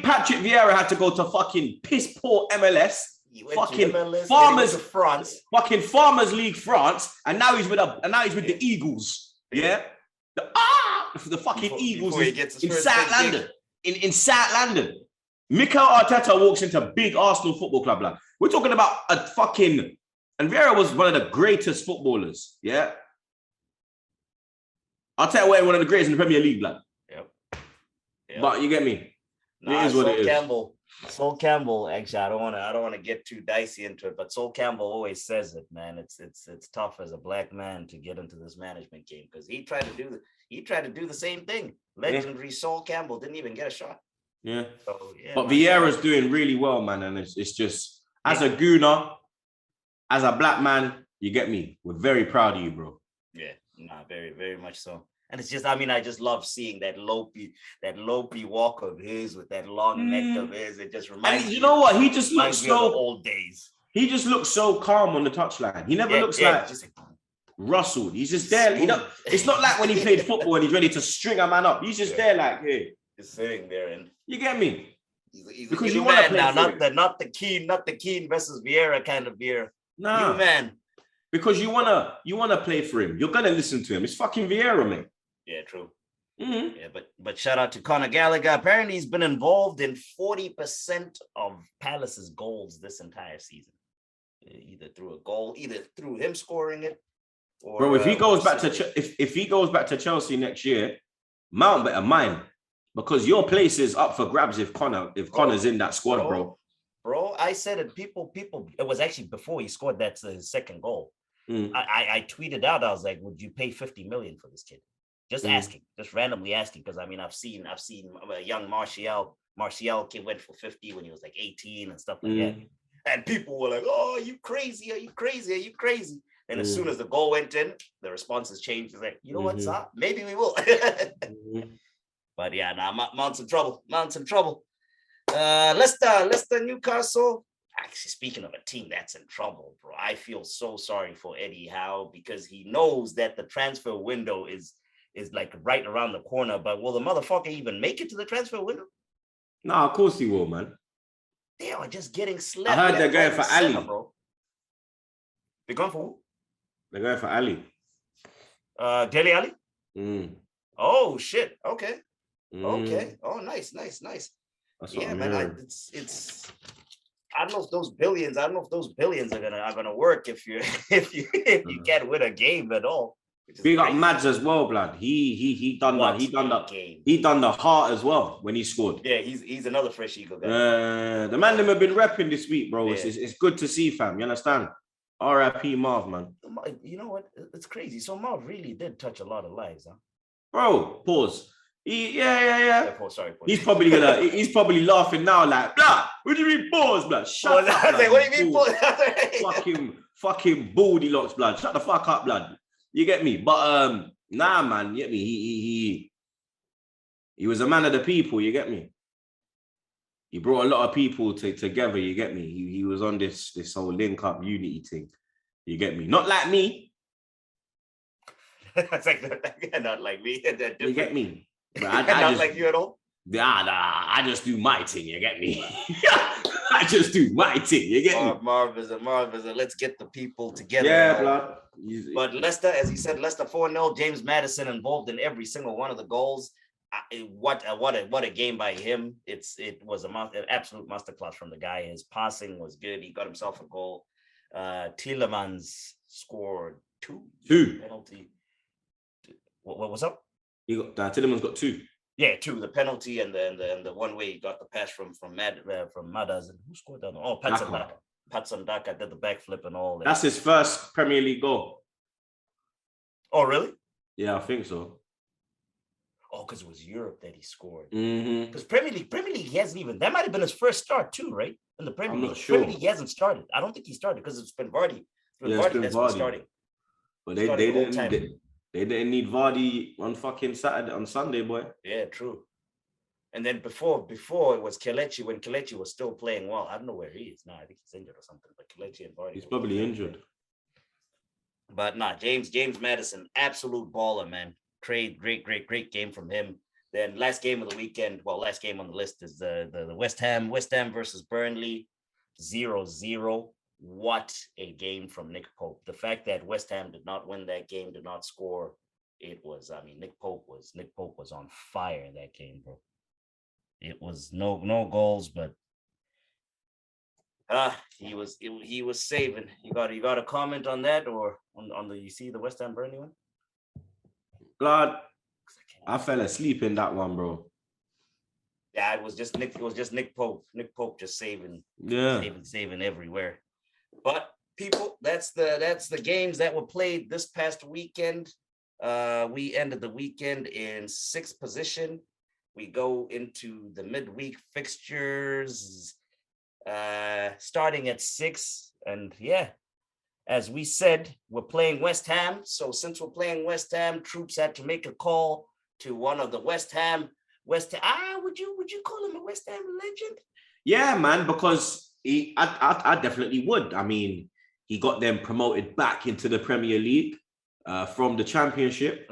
Patrick Vieira had to go to fucking piss poor MLS. Fucking MLS, Farmers France. Fucking Farmers League France, and now he's with the Eagles. Yeah, the fucking Eagles in South London. In South London, Mikel Arteta walks into big Arsenal Football Club. Lad. We're talking about a fucking. And Vieira was one of the greatest footballers, yeah? I'll tell you what, one of the greatest in the Premier League, blood. Yep. But you get me? It is what it is. Sol Campbell, actually, I don't want to get too dicey into it, but Sol Campbell always says it, man. It's tough as a black man to get into this management game because he tried to do the same thing. Legendary Sol Campbell didn't even get a shot. Yeah. So yeah, But man, Vieira's doing really well, man. And it's just, as a Gooner, as a black man, you get me? We're very proud of you, bro. yeah, nah, very, very much so. And it's just, I mean, I just love seeing that lopey walk of his with that long neck of his. It just reminds And me. you know what? He just looks reminds me of the so old days. he just looks so calm on the touchline. He never looks like just rustled. He's just there. It's not like when he played football and he's ready to string a man up. He's just there like, hey. Just sitting there, and you get me? He's because a you want to play now, for not the Keane versus Vieira kind of Vieira. Nah, you man. Because you wanna play for him. You're gonna listen to him. It's fucking Vieira, man. Yeah, true. Mm-hmm. Yeah, but shout out to Conor Gallagher. Apparently, he's been involved in 40% of Palace's goals this entire season. Either through a goal, either through him scoring it, or bro. If he goes back to if he goes back to Chelsea next year, Mount better mind, because your place is up for grabs if Connor's in that squad, bro. Bro, I said it. People. It was actually before he scored that second goal. I tweeted out. I was like, "Would you pay 50 million for this kid?" Just asking, just randomly asking, because I mean, I've seen a young Martial kid went for 50 when he was like 18 and stuff like that. And people were like, "Oh, are you crazy? Are you crazy? Are you crazy?" And as soon as the goal went in, the responses changed. It's like, you know what, sir? Maybe we will. But yeah, Mount's in trouble. Leicester, Newcastle. Actually, speaking of a team that's in trouble, bro, I feel so sorry for Eddie Howe, because he knows that the transfer window is like right around the corner. But will the motherfucker even make it to the transfer window? Nah, of course he will, man. They are just getting slapped. I heard they're going for Ali, bro. They're going for who? They're going for Ali. Dele Ali? Oh shit. Okay. Okay. Oh, nice. Yeah, man. It's I don't know if those billions are gonna work if you can't win a game at all. Big up Mads as well, blood. He done the heart as well when he scored. Yeah, he's another fresh eagle guy. The man them have been repping this week, bro. Yeah. It's good to see, fam. You understand? R.I.P. Marv, man. You know what? It's crazy. So Marv really did touch a lot of lives, huh? Bro, pause. Yeah. Pause, sorry. Pause. He's probably laughing now, like, blah. What do you mean pause, blood? Shut up. I was like, what do you mean pause? fucking baldy locks, blood. Shut the fuck up, blood. You get me? But nah, man, you get me? He was a man of the people, you get me? He brought a lot of people together, you get me? He was on this whole link up unity thing. You get me? Not like me. It's like not like me. You get me? But I not just, like you at all? Nah, I just do my thing, you get me? I just do my thing, you get me? Marv is a let's get the people together. Yeah, blood. But Leicester, as he said, Leicester 4-0. James Maddison involved in every single one of the goals. What a game by him. It was an absolute masterclass from the guy. His passing was good. He got himself a goal. Tielemans scored two penalty. What was up? Tielemans got two. Yeah, two. The penalty and the one way he got the pass from Madas. And who scored that? Oh, Patson Daka did the backflip and all that. That's his first Premier League goal. Oh, really? Yeah, I think so. Oh, because it was Europe that he scored. Because Premier League, he hasn't even. That might have been his first start too, right? In the Premier League. I'm not sure. Premier League, he hasn't started. I don't think he started because it's been Vardy. That's been starting. But they didn't need Vardy on fucking Sunday, boy. Yeah, true. And then before it was Kelechi, when Kelechi was still playing well. I don't know where he is now. I think he's injured or something. But Kelechi and Vardy. He's probably injured. But nah, James Maddison, absolute baller, man. Great game from him. Then last game of the weekend, last game on the list is the West Ham versus Burnley, 0-0. What a game from Nick Pope. The fact that West Ham did not win that game, did not score, Nick Pope was on fire in that game, bro. It was no goals, but he was saving. You got a comment on that, or on the you see the West Ham Burnley one? Blood, I fell asleep in that one, bro. Yeah, it was just Nick Pope. Nick Pope just saving everywhere. But people, that's the games that were played this past weekend. We ended the weekend in 6th position. we go into the midweek fixtures starting at 6. And yeah, as we said, we're playing West Ham. So since we're playing West Ham, Troopz had to make a call to one of the West Ham. Would you call him a West Ham legend? Yeah, man, because I definitely would. I mean, he got them promoted back into the Premier League from the Championship.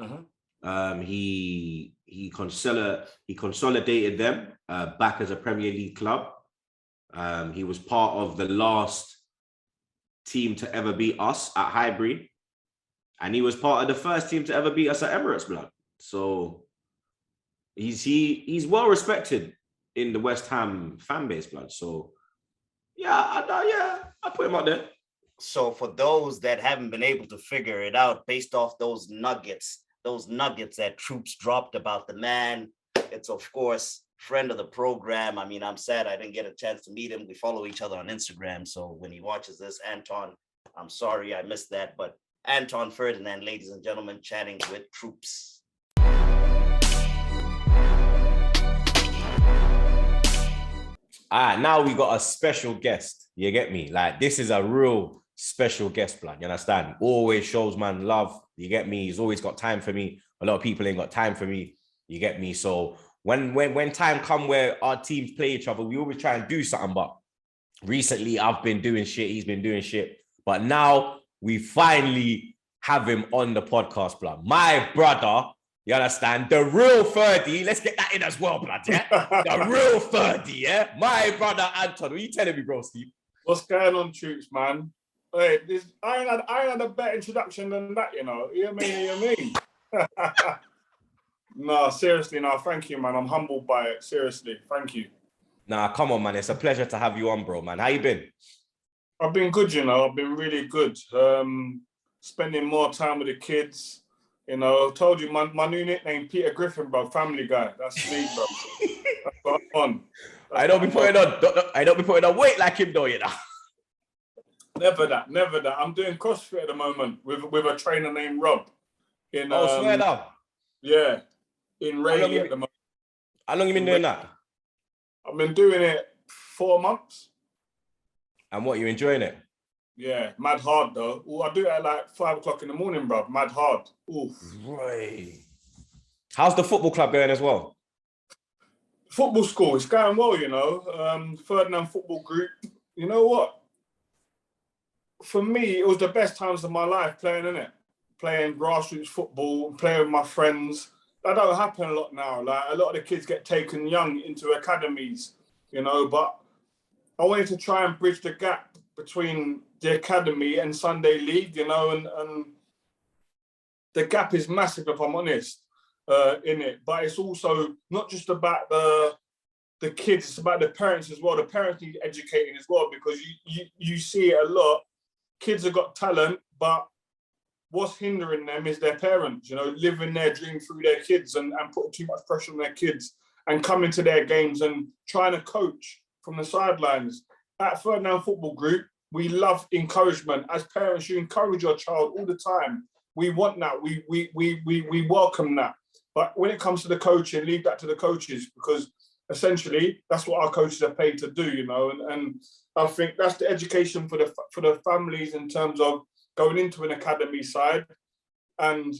He consolidated them back as a Premier League club. He was part of the last team to ever beat us at Highbury, and he was part of the first team to ever beat us at Emirates, blood. So he's well respected in the West Ham fan base, blood. So I put him out there. So for those that haven't been able to figure it out based off those nuggets that Troopz dropped about the man, it's of course friend of the program. I mean, I'm sad I didn't get a chance to meet him. We follow each other on Instagram. So when he watches this, Anton, I'm sorry I missed that. But Anton Ferdinand, ladies and gentlemen, chatting with Troopz. Now we got a special guest. You get me? Like, this is a real special guest, blood. You understand? Always shows man love. You get me? He's always got time for me. A lot of people ain't got time for me. You get me? So when time come where our teams play each other, we always try and do something. But recently I've been doing shit. He's been doing shit. But now we finally have him on the podcast, blood. My brother, you understand? The real Ferdy. Let's get that in as well, blood, yeah? The real Ferdy, yeah? My brother, Anton. What are you telling me, bro, Steve? What's going on, Troopz, man? Hey, I ain't had a better introduction than that, you know? You mean? No, seriously, no, thank you, man. I'm humbled by it. Seriously, thank you. Nah, come on, man. It's a pleasure to have you on, bro, man. How you been? I've been good, you know. I've been really good. Spending more time with the kids. You know, I told you my new nickname, Peter Griffin, bro. Family guy. That's me, bro. That's what I'm on. I don't be putting on weight like him, though, you know. Never that. I'm doing CrossFit at the moment with a trainer named Rob. Swear down. Yeah, in Raleigh at the moment. How long you been doing that? I've been doing it 4 months. And what, you enjoying it? Yeah, mad hard though. Ooh, I do it at like 5 o'clock in the morning, bro. Mad hard. Ooh. Right. How's the football club going as well? Football school, it's going well, you know. Ferdinand football group. You know what? For me, it was the best times of my life playing in it. Playing grassroots football, playing with my friends. That don't happen a lot now. Like, a lot of the kids get taken young into academies, you know, but I wanted to try and bridge the gap between the academy and Sunday league, you know, and the gap is massive, if I'm honest, in it. But it's also not just about the kids, it's about the parents as well. The parents need educating as well, because you see it a lot. Kids have got talent, but what's hindering them is their parents, you know, living their dream through their kids and putting too much pressure on their kids and coming to their games and trying to coach from the sidelines. At Ferdinand Football Group, we love encouragement. As parents, you encourage your child all the time. We want that. We welcome that. But when it comes to the coaching, leave that to the coaches, because essentially that's what our coaches are paid to do, you know. And I think that's the education for the families in terms of going into an academy side, and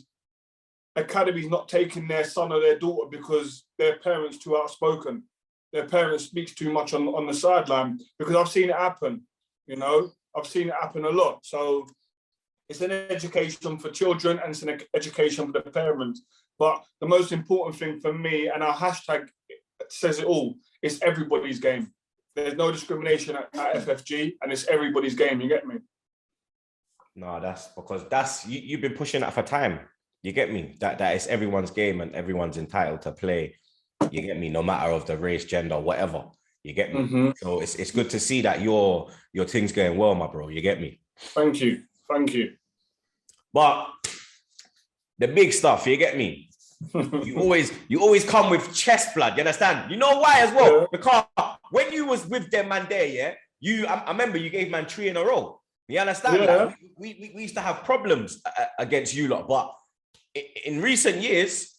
academies not taking their son or their daughter because their parents too outspoken. Their parents speaks too much on the sideline, because I've seen it happen, you know. I've seen it happen a lot. So it's an education for children and it's an education for the parents. But the most important thing for me, and our hashtag says it all, it's everybody's game. There's no discrimination at FFG, and it's everybody's game, you get me? No, that's because you've been pushing that for time. You get me? That it's everyone's game and everyone's entitled to play. You get me? No matter of the race, gender, whatever. You get me? Mm-hmm. So it's good to see that your thing's going well, my bro. You get me? Thank you. But the big stuff, you get me? you always come with chest blood. You understand? You know why as well? Yeah. Because when you was with them man there, yeah, I remember you gave man 3 in a row. You understand? Yeah. Like, we used to have problems against you lot, but in recent years,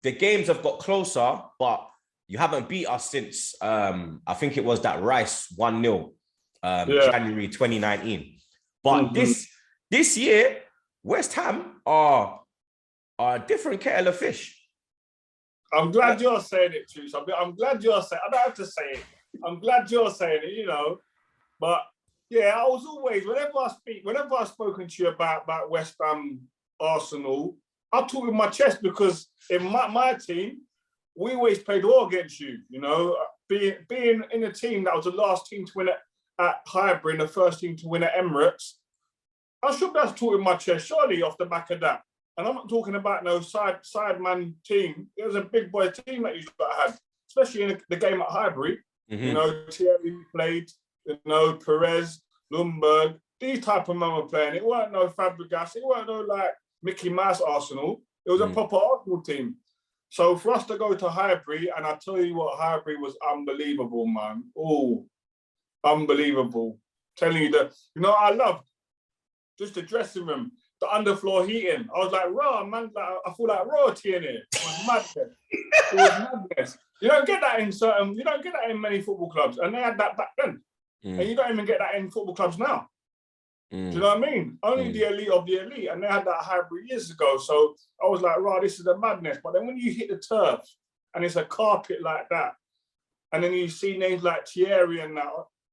the games have got closer, but you haven't beat us since I think it was that Rice 1-0, January 2019. But this year, West Ham are a different kettle of fish. I'm glad you're saying it, Troopz. I'm glad you're saying it. I don't have to say it. I'm glad you're saying it, you know. But yeah, I was always, whenever I've spoken to you about West Ham, Arsenal, I talk with my chest because in my team, we always played well against you, you know. Being in a team that was the last team to win at Highbury and the first team to win at Emirates, I should be able to talk with my chest, surely, off the back of that. And I'm not talking about no side man team. It was a big boy team that you had, especially in the game at Highbury. You know, Thierry played, you know, Perez, Lundberg, these type of men were playing. It weren't no Fabregas, it weren't no like Mickey Mouse Arsenal. It was a proper Arsenal team. So for us to go to Highbury, and I tell you what, Highbury was unbelievable, man. Oh, unbelievable. Telling you that, you know, I loved just the dressing room, the underfloor heating. I was like, raw, man, like, I feel like royalty in it. It was madness. It was madness. You don't get that in many football clubs. And they had that back then. And you don't even get that in football clubs now. Do you know what I mean? Only the elite of the elite. And they had that Highbury years ago. So I was like, right, this is a madness. But then when you hit the turf and it's a carpet like that, and then you see names like Thierry and that,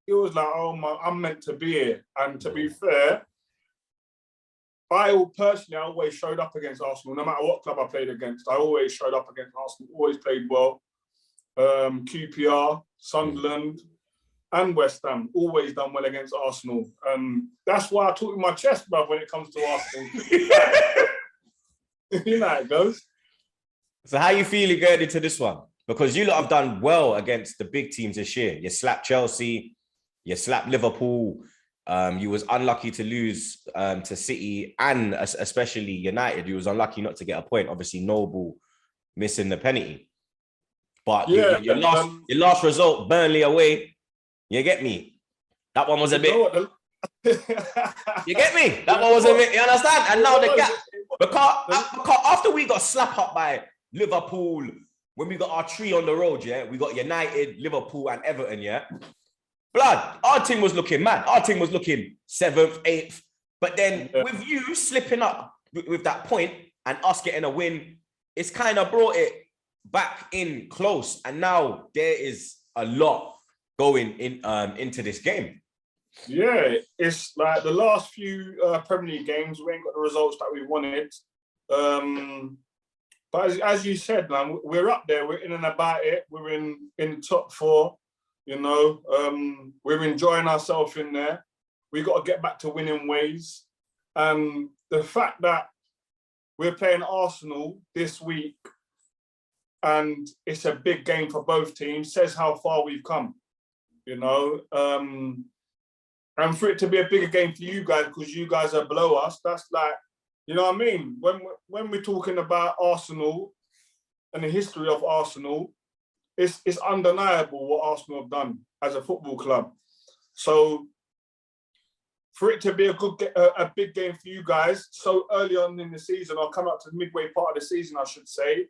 it was like, oh my, I'm meant to be here. And to be fair, I always showed up against Arsenal, no matter what club I played against. I always showed up against Arsenal, always played well. QPR, Sunderland, and West Ham, always done well against Arsenal. That's why I talk with my chest, bruv, when it comes to Arsenal. You know how it goes. So how you feeling going into this one? Because you lot have done well against the big teams this year. You slapped Chelsea, you slapped Liverpool. You was unlucky to lose to City and especially United. You was unlucky not to get a point. Obviously, Noble missing the penalty. But yeah, your last result, Burnley away, you get me? That one was a bit... You get me? That one was a bit... You understand? And now the gap... Because after we got slapped up by Liverpool, when we got our three on the road, yeah, we got United, Liverpool and Everton, yeah? Blood, our team was looking mad. Our team was looking 7th, 8th. But then with you slipping up with that point and us getting a win, it's kind of brought it back in close. And now there is a lot going in into this game. Yeah, it's like the last few Premier League games, we ain't got the results that we wanted. But as you said, man, we're up there. We're in and about it. We're in top 4. You know, we're enjoying ourselves in there. We got to get back to winning ways. And the fact that we're playing Arsenal this week and it's a big game for both teams says how far we've come, you know. And for it to be a bigger game for you guys because you guys are below us, that's like, you know what I mean? When we're talking about Arsenal and the history of Arsenal, it's undeniable what Arsenal have done as a football club. So for it to be a big game for you guys so early on in the season, or come up to the midway part of the season, I should say,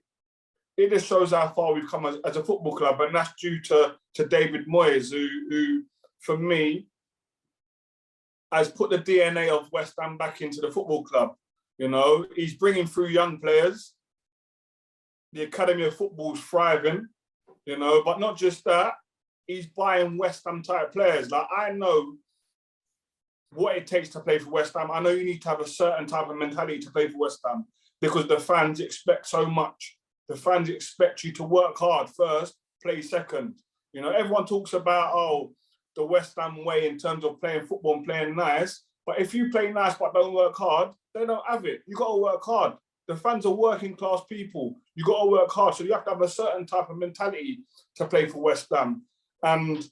it just shows how far we've come as a football club. And that's due to David Moyes, who, for me, has put the DNA of West Ham back into the football club. You know, he's bringing through young players. The Academy of Football is thriving. You know, but not just that, he's buying West Ham type players. Like, I know what it takes to play for West Ham. I know you need to have a certain type of mentality to play for West Ham because the fans expect so much. The fans expect you to work hard first, play second. You know, everyone talks about, oh, the West Ham way in terms of playing football and playing nice. But if you play nice but don't work hard, they don't have it. You got to work hard. The fans are working class people. You got to work hard. So you have to have a certain type of mentality to play for West Ham. And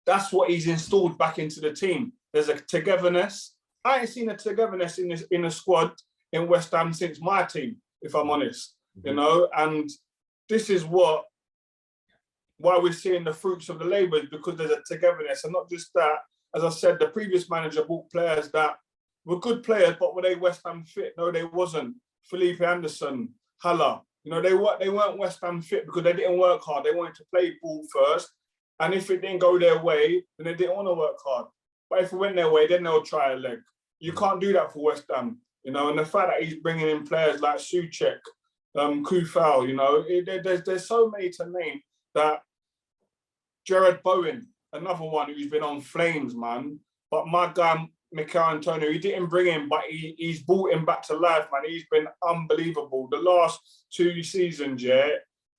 that's what he's installed back into the team. There's a togetherness. I ain't seen a togetherness in the squad in West Ham since my team, if I'm honest. You know, and this is why we're seeing the fruits of the labour, because there's a togetherness. And not just that, as I said, the previous manager bought players that were good players, but were they West Ham fit? No, they wasn't. Felipe Anderson, Haller, You know, they weren't West Ham fit because they didn't work hard. They wanted to play ball first. And if it didn't go their way, then they didn't want to work hard. But if it went their way, then they'll try a leg. You can't do that for West Ham, you know. And the fact that he's bringing in players like Souček, Kufal, you know, there's so many to name that. Jared Bowen, another one who's been on flames, man. But my guy, Mikel Antonio, he didn't bring him, but he's brought him back to life, man. He's been unbelievable. The last 2 seasons, yeah,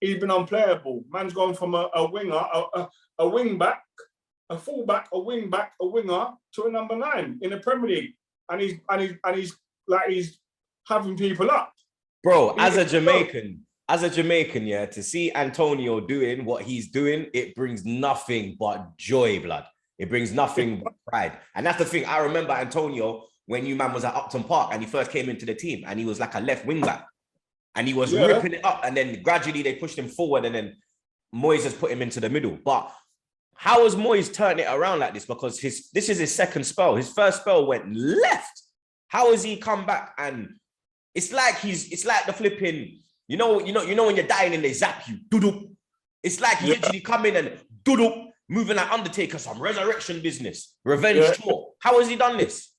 he's been unplayable. Man's gone from a winger, a wing back, a fullback, a wing back, a winger to a number 9 in the Premier League, and he's having people up. Bro, as a Jamaican, yeah, to see Antonio doing what he's doing, it brings nothing but joy, blood. It brings nothing but pride. And that's the thing. I remember Antonio when you man was at Upton Park and he first came into the team and he was like a left wing back. And he was ripping it up. And then gradually they pushed him forward and then Moyes has put him into the middle. But how has Moyes turned it around like this? Because this is his second spell. His first spell went left. How has he come back? And it's like the flipping, you know when you're dying and they zap you, doo-doo. It's like he literally come in and doo-doo, moving like Undertaker, some resurrection business, revenge tour. How has he done this?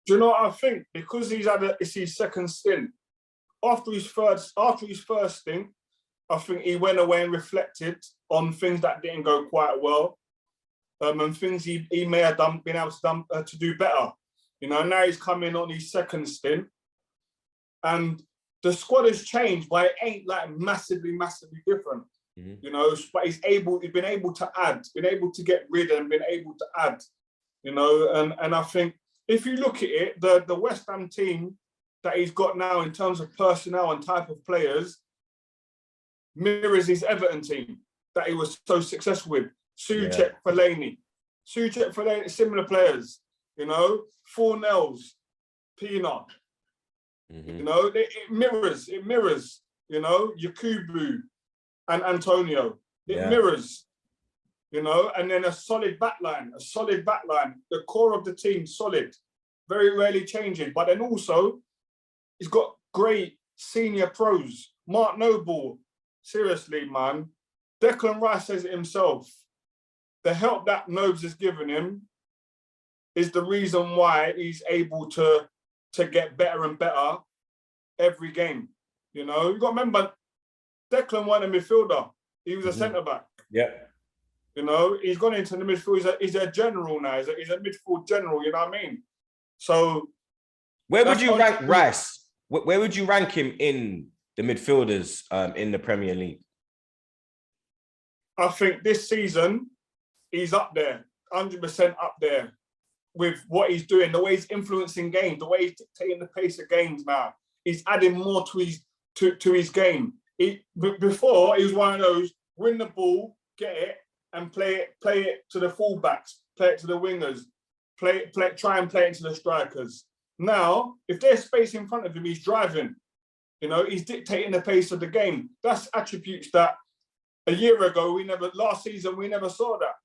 Do you know what I think? Because it's his second stint. After his first stint, I think he went away and reflected on things that didn't go quite well, and things he may have been able to do better. You know, now he's coming on his second stint, and the squad has changed, but it ain't like massively different. Mm-hmm. You know, but he's been able to add, been able to get rid and been able to add. You know, and I think if you look at it, the West Ham team that he's got now in terms of personnel and type of players mirrors his Everton team that he was so successful with. Souček, Fellaini, similar players. You know, Fornells, Pina. Mm-hmm. You know, it mirrors. You know, Yakubu and Antonio. It mirrors. You know, and then a solid backline. The core of the team solid, very rarely changing. But then also, he's got great senior pros. Mark Noble, seriously, man. Declan Rice says it himself. The help that Nobes has given him is the reason why he's able to get better and better every game. You know, you got to remember, Declan wasn't a midfielder. He was a centre-back. Yeah. You know, he's gone into the midfield. He's a general now. He's a midfield general, you know what I mean? So... Where would you rank Rice? Where would you rank him in the midfielders in the Premier League? I think this season, he's up there, 100% up there with what he's doing, the way he's influencing games, the way he's dictating the pace of games now. He's adding more to his game. Before, he was one of those, win the ball, get it, and play it to the fullbacks, play it to the wingers, try and play it to the strikers. Now, if there's space in front of him, he's driving. You know, he's dictating the pace of the game. That's attributes that a year ago, last season, we never saw that.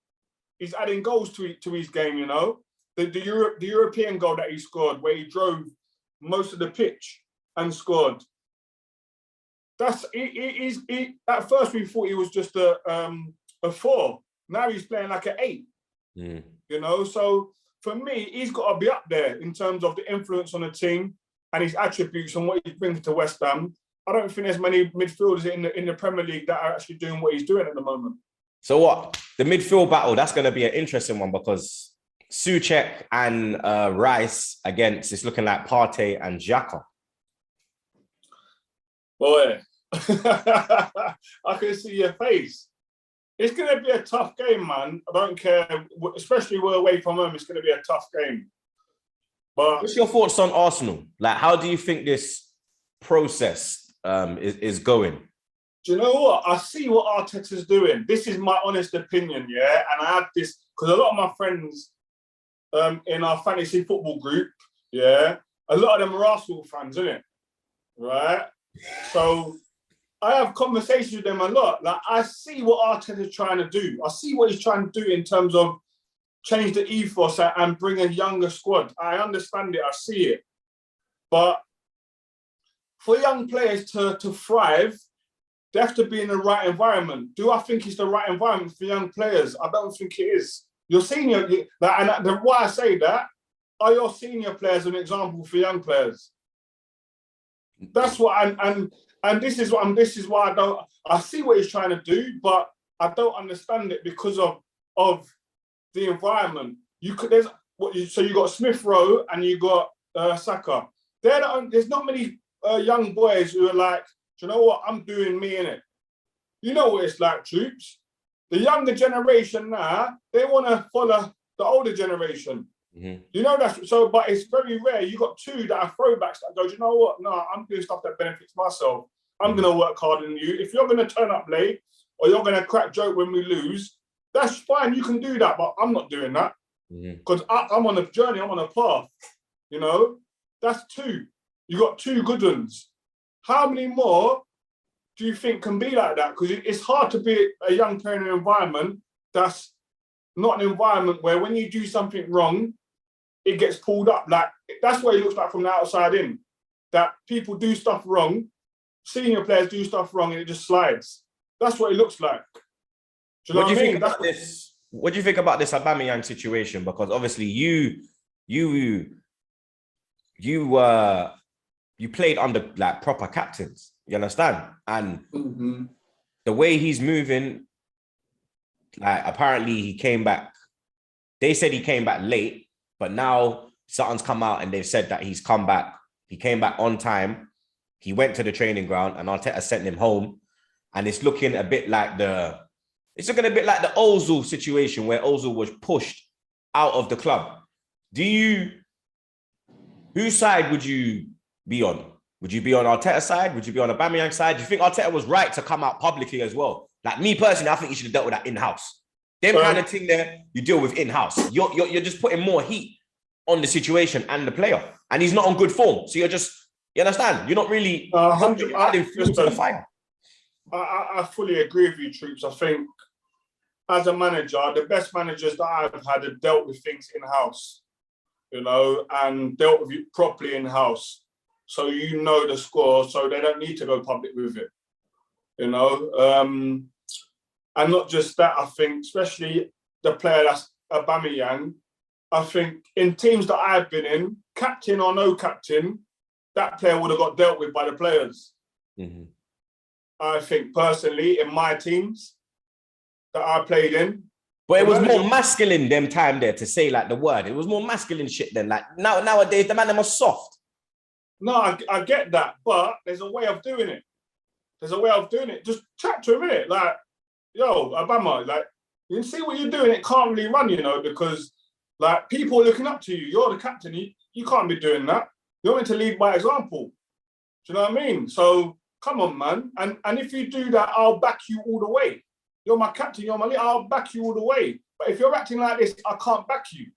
He's adding goals to his game, you know. The European goal that he scored, where he drove most of the pitch and scored. At first we thought he was just a 4. Now he's playing like an 8. Mm. You know, so for me, he's got to be up there in terms of the influence on the team and his attributes and what he's bringing to West Ham. I don't think there's many midfielders in the Premier League that are actually doing what he's doing at the moment. So what? The midfield battle, that's going to be an interesting one because Souček and Rice against, it's looking like Partey and Xhaka. Boy, I can see your face. It's going to be a tough game, man. I don't care, especially we're away from home. It's going to be a tough game. But what's your thoughts on Arsenal? Like, how do you think this process is going? Do you know what? I see what Arteta's doing. This is my honest opinion, yeah? And I have this, because a lot of my friends in our fantasy football group, yeah, a lot of them are Arsenal fans, isn't it? Right? So I have conversations with them a lot. Like, I see what Arteta's trying to do. I see what he's trying to do in terms of change the ethos and bring a younger squad. I understand it. I see it. But for young players to thrive, they have to be in the right environment. Do I think it's the right environment for young players? I don't think it is. Your senior, and why I say that, are your senior players an example for young players? That's what and this is why I see what he's trying to do, but I don't understand it because of the environment. So you got Smith Rowe and you got Saka. There's not many young boys who are like, do you know what? I'm doing me in it. You know what it's like, Troopz. The younger generation now, they want to follow the older generation. Mm-hmm. You know that's so, but it's very rare. You got two that are throwbacks that go, do you know what? No, I'm doing stuff that benefits myself. I'm gonna work harder than you. If you're gonna turn up late or you're gonna crack joke when we lose, that's fine. You can do that, but I'm not doing that because I'm on a journey. I'm on a path. You know, that's two. You got two good ones. How many more do you think can be like that? Because it's hard to be a young player in an environment that's not an environment where when you do something wrong, it gets pulled up. Like that's what it looks like from the outside in. That people do stuff wrong, senior players do stuff wrong, and it just slides. That's what it looks like. Do you know What do you I mean? think about this? What do you think about this Aubameyang situation? Because obviously you played under like proper captains. You understand? And the way he's moving, like apparently he came back. They said he came back late, but now something's come out and they've said that he's come back. He came back on time. He went to the training ground and Arteta sent him home. And it's looking a bit like the Ozil situation where Ozil was pushed out of the club. Whose side would you be on? Would you be on Arteta's side? Would you be on Aubameyang's side? Do you think Arteta was right to come out publicly as well? Like me personally, I think he should have dealt with that in-house. Them kind of thing there, you deal with in-house. You're just putting more heat on the situation and the player. And he's not on good form. So you understand? You're not really adding fuel to the fire. I fully agree with you, Troopz. I think as a manager, the best managers that I've had have dealt with things in-house, you know, and dealt with it properly in-house. So you know the score, so they don't need to go public with it, you know. And not just that, I think, especially the player that's Aubameyang, I think in teams that I've been in, captain or no captain, that player would have got dealt with by the players. I think personally, in my teams that I played in. But it was more masculine them time there to say like the word. It was more masculine shit than like nowadays the man them are soft. No, I get that, but there's a way of doing it. There's a way of doing it. Just chat to him, innit? Like, yo, Obama, like, you can see what you're doing. It can't really run, you know, because like people are looking up to you. You're the captain. You can't be doing that. You're meant to lead by example. Do you know what I mean? So come on, man. And if you do that, I'll back you all the way. You're my captain. You're my leader. I'll back you all the way. But if you're acting like this, I can't back you.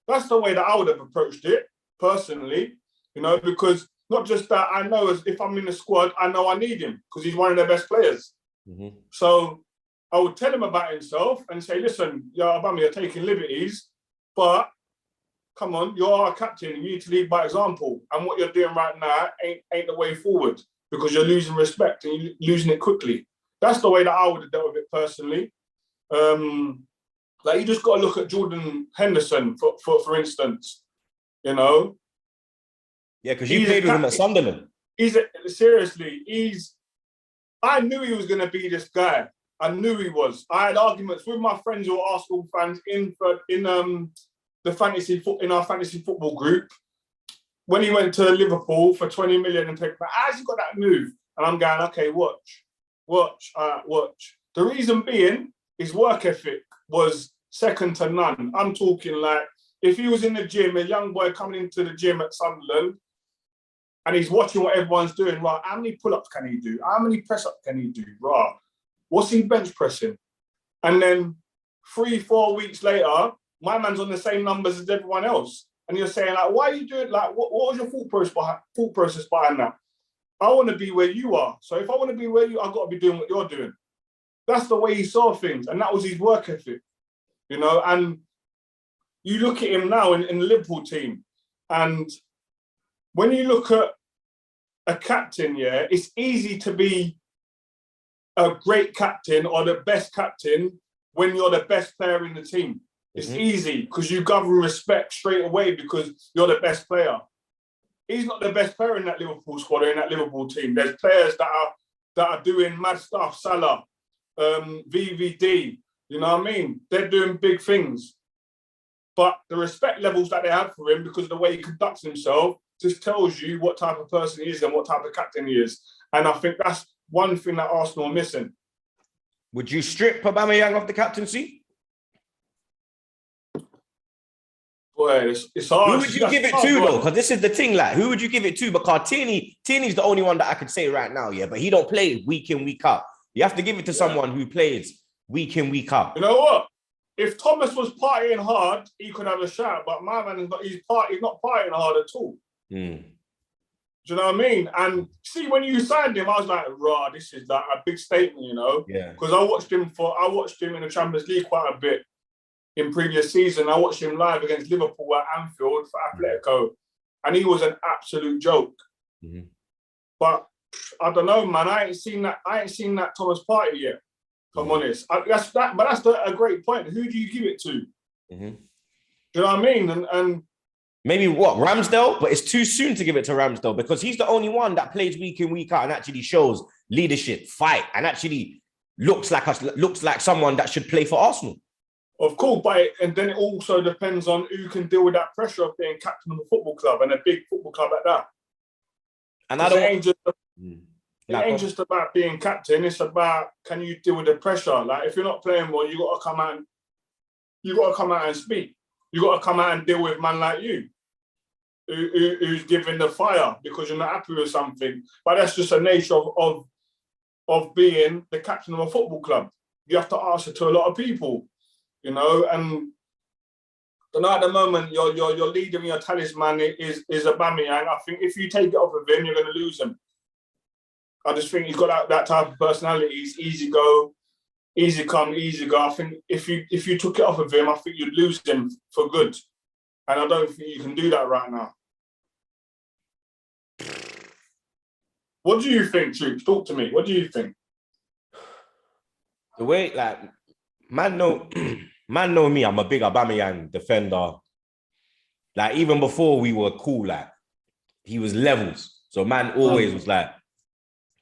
That's the way that I would have approached it personally. You know, because not just that, I know as if I'm in the squad, I know I need him because he's one of their best players. So I would tell him about himself and say, listen, Obama, you're taking liberties, but come on, you're our captain. You need to lead by example. And what you're doing right now ain't the way forward because you're losing respect and you're losing it quickly. That's the way that I would have dealt with it personally. Like you just got to look at Jordan Henderson, for instance, you know. Yeah, because you played with him at Sunderland. I knew he was going to be this guy. I knew he was. I had arguments with my friends who are Arsenal fans in our fantasy football group. When he went to Liverpool for 20 million and picked back, how's he got that move? And I'm going, okay, watch. The reason being, his work ethic was second to none. I'm talking like, if he was in the gym, a young boy coming into the gym at Sunderland, and he's watching what everyone's doing, right, how many pull-ups can he do? How many press-ups can he do? Right, what's he bench pressing? And then 3-4 weeks later, my man's on the same numbers as everyone else. And you're saying, like, why are you doing, like, what was your thought process behind that? I want to be where you are. So if I want to be where you are, I've got to be doing what you're doing. That's the way he saw things. And that was his work ethic, you know? And you look at him now in the Liverpool team, and when you look at a captain, yeah, it's easy to be a great captain or the best captain when you're the best player in the team. It's easy because you gather respect straight away because you're the best player. He's not the best player in that Liverpool squad or in that Liverpool team. There's players that are doing mad stuff. Salah, VVD, you know what I mean? They're doing big things. But the respect levels that they have for him because of the way he conducts himself just tells you what type of person he is and what type of captain he is. And I think that's one thing that Arsenal are missing. Would you strip Aubameyang of the captaincy? Boy, it's hard. Who would you give it to, though? Because this is the thing, like, who would you give it to? Because Tierney's the only one that I could say right now, yeah, but he don't play week in, week out. You have to give it to someone who plays week in, week out. You know what? If Thomas was partying hard, he could have a shout, but my man, he's not partying hard at all. Do you know what I mean? And see, when you signed him, I was like, "Raw, this is like a big statement," you know? Yeah. Because I watched him in the Champions League quite a bit in previous season. I watched him live against Liverpool at Anfield for Atletico, and he was an absolute joke. But I don't know, man. I ain't seen that Thomas Partey yet. If I'm honest, that's a great point. Who do you give it to? Do you know what I mean? And maybe what, Ramsdale? But it's too soon to give it to Ramsdale because he's the only one that plays week in, week out and actually shows leadership, fight, and actually looks like someone that should play for Arsenal. Of course, and then it also depends on who can deal with that pressure of being captain of a football club and a big football club at that. And it ain't just about being captain. It's about, can you deal with the pressure? Like, if you're not playing well, you got to come out and speak. You got to come out and deal with man like you, who's giving the fire because you're not happy with something. But that's just the nature of being the captain of a football club. You have to answer to a lot of people, you know. And at the moment, your leader and your talisman is Aubameyang. I think if you take it off of him, you're going to lose him. I just think he's got that type of personality. He's easy go, easy come, easy go. I think if you took it off of him, I think you'd lose him for good. And I don't think you can do that right now. What do you think, Troopz? Talk to me. What do you think? The way, like, man know me, I'm a big Aubameyang defender. Like, even before we were cool, like, he was levels. So man always was like,